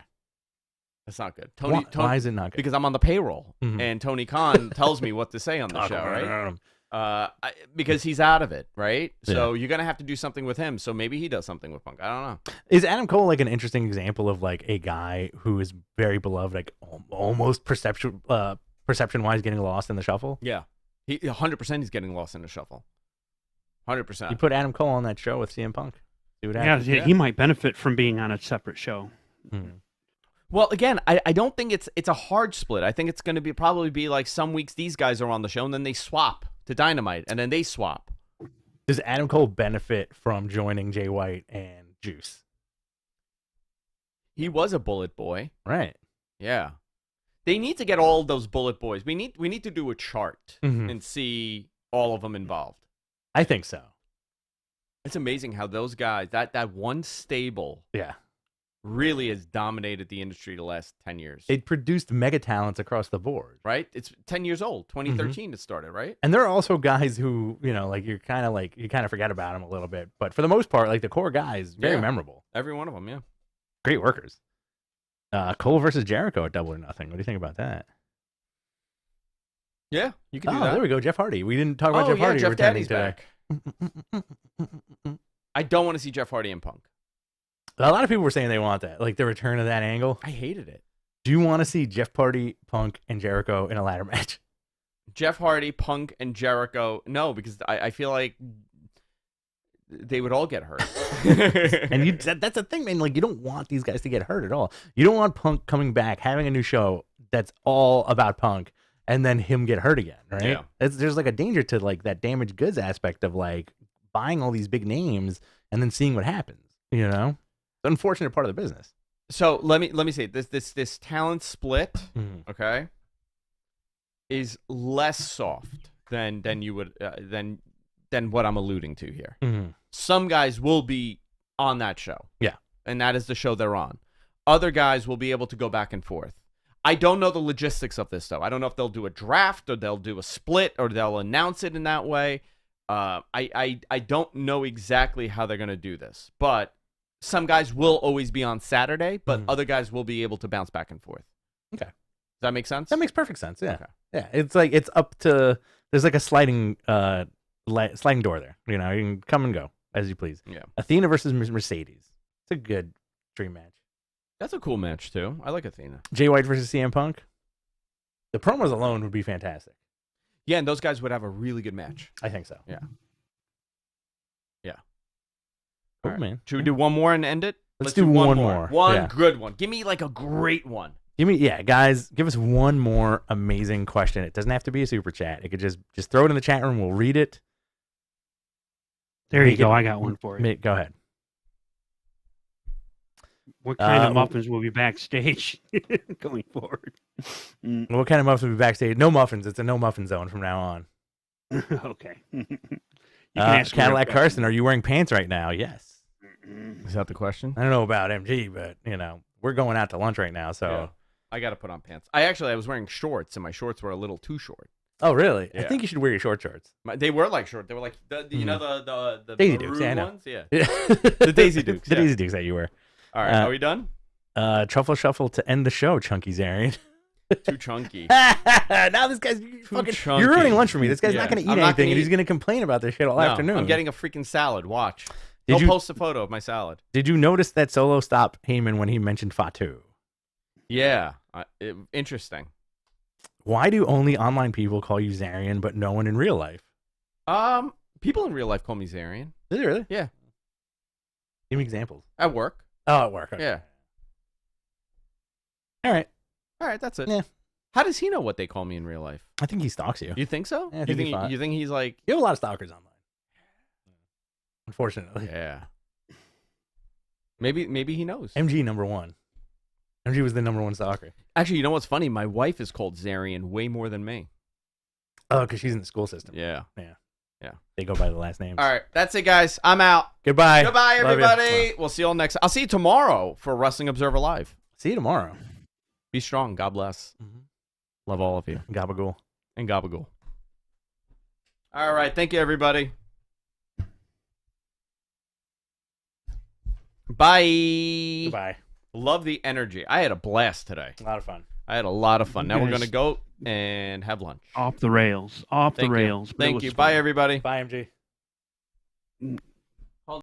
That's not good. Tony, why is it not good? Because I'm on the payroll, Mhm. and Tony Khan tells me what to say on the show, right? Because he's out of it, right? So you're gonna have to do something with him. So maybe he does something with Punk. I don't know. Is Adam Cole like an interesting example of like a guy who is very beloved, like almost perception wise getting lost in the shuffle? Yeah, 100% he's getting lost in the shuffle. 100%. You put Adam Cole on that show with CM Punk. See what happens. Yeah, he might benefit from being on a separate show. Mhm. Well, again, I don't think it's a hard split. I think it's going to probably be like some weeks these guys are on the show and then they swap to Dynamite and then they swap. Does Adam Cole benefit from joining Jay White and Juice? He was a bullet boy. Right. Yeah. They need to get all those bullet boys. We need to do a chart and see all of them involved. I think so. It's amazing how those guys, that one stable, really has dominated the industry the last 10 years. It produced mega talents across the board. Right? It's 10 years old. 2013 it started, right? And there are also guys who, like you kind of forget about them a little bit, but for the most part, like the core guys, very memorable. Every one of them, yeah. Great workers. Cole versus Jericho at Double or Nothing. What do you think about that? Yeah, you can do that. There we go, Jeff Hardy. We didn't talk about Jeff Hardy Jeff returning Daddy's today. back. I don't want to see Jeff Hardy and Punk. A lot of people were saying they want that, like the return of that angle. I hated it. Do you want to see Jeff Hardy, Punk, and Jericho in a ladder match? Jeff Hardy, Punk, and Jericho. No, because I feel like they would all get hurt. And that's the thing, man. Like, you don't want these guys to get hurt at all. You don't want Punk coming back, having a new show that's all about Punk, and then him get hurt again, right? Yeah. There's like a danger to like that damaged goods aspect of like buying all these big names and then seeing what happens. It's an unfortunate part of the business. So let me say this talent split, okay, is less soft than you would than what I'm alluding to here. Some guys will be on that show, and that is the show they're on. Other guys will be able to go back and forth. I don't know the logistics of this though. I don't know if they'll do a draft or they'll do a split or they'll announce it in that way. I don't know exactly how they're gonna do this, but some guys will always be on Saturday, but other guys will be able to bounce back and forth. Okay. Does that make sense? That makes perfect sense. Yeah. Okay. Yeah. It's like it's up to there's like a sliding door there. You can come and go as you please. Yeah. Athena versus Mercedes. It's a good dream match. That's a cool match too. I like Athena. Jay White versus CM Punk. The promos alone would be fantastic. Yeah, and those guys would have a really good match. I think so. Yeah. Cool, right. man. Should we do one more and end it? Let's do one more. One good one. Give me like a great one. Guys, give us one more amazing question. It doesn't have to be a super chat. It could just throw it in the chat room. We'll read it. There you go. I got one for you. Go ahead. What kind of muffins will be backstage going forward? What kind of muffins will be backstage? No muffins. It's a no muffin zone from now on. Okay. Cadillac Carson, are you wearing pants right now? Yes. Is that the question? I don't know about MG, but we're going out to lunch right now, so yeah. I got to put on pants. I was wearing shorts, and my shorts were a little too short. Oh, really? Yeah. I think you should wear your short shorts. They were like short. They were like the Daisy Dukes. Yeah, I know. Ones? Yeah. The Daisy Dukes. The Daisy Dukes that you wear. All right, are we done? Truffle Shuffle to end the show, Chunky Zarian. Too chunky. Now this guy's you're ruining lunch for me. This guy's not going to eat anything, and he's going to complain about this shit all afternoon. I'm getting a freaking salad. Watch. I'll post a photo of my salad. Did you notice that Solo stopped Heyman when he mentioned Fatu? Yeah. Interesting. Why do only online people call you Zarian, but no one in real life? People in real life call me Zarian. Is it really? Yeah. Give me examples. At work. Oh, at work. Okay. Yeah. All right. That's it. Yeah. How does he know what they call me in real life? I think he stalks you. You think so? Yeah, you think he's like... You have a lot of stalkers online. Unfortunately. Yeah. Maybe he knows. MG number one. MG was the number one stalker. Actually, you know what's funny? My wife is called Zarian way more than me. Oh, because she's in the school system. Yeah. They go by the last names. All right. That's it, guys. I'm out. Goodbye. Goodbye, everybody. Wow. We'll see you all next. I'll see you tomorrow for Wrestling Observer Live. See you tomorrow. Be strong. God bless. Love all of you. Gabagool. And Gabagool. All right. Thank you, everybody. Bye. Goodbye. Love the energy. I had a blast today. A lot of fun. I had a lot of fun. Now we're going to go and have lunch. Off the rails. Off the rails. Thank you. Bye, everybody. Bye, MG.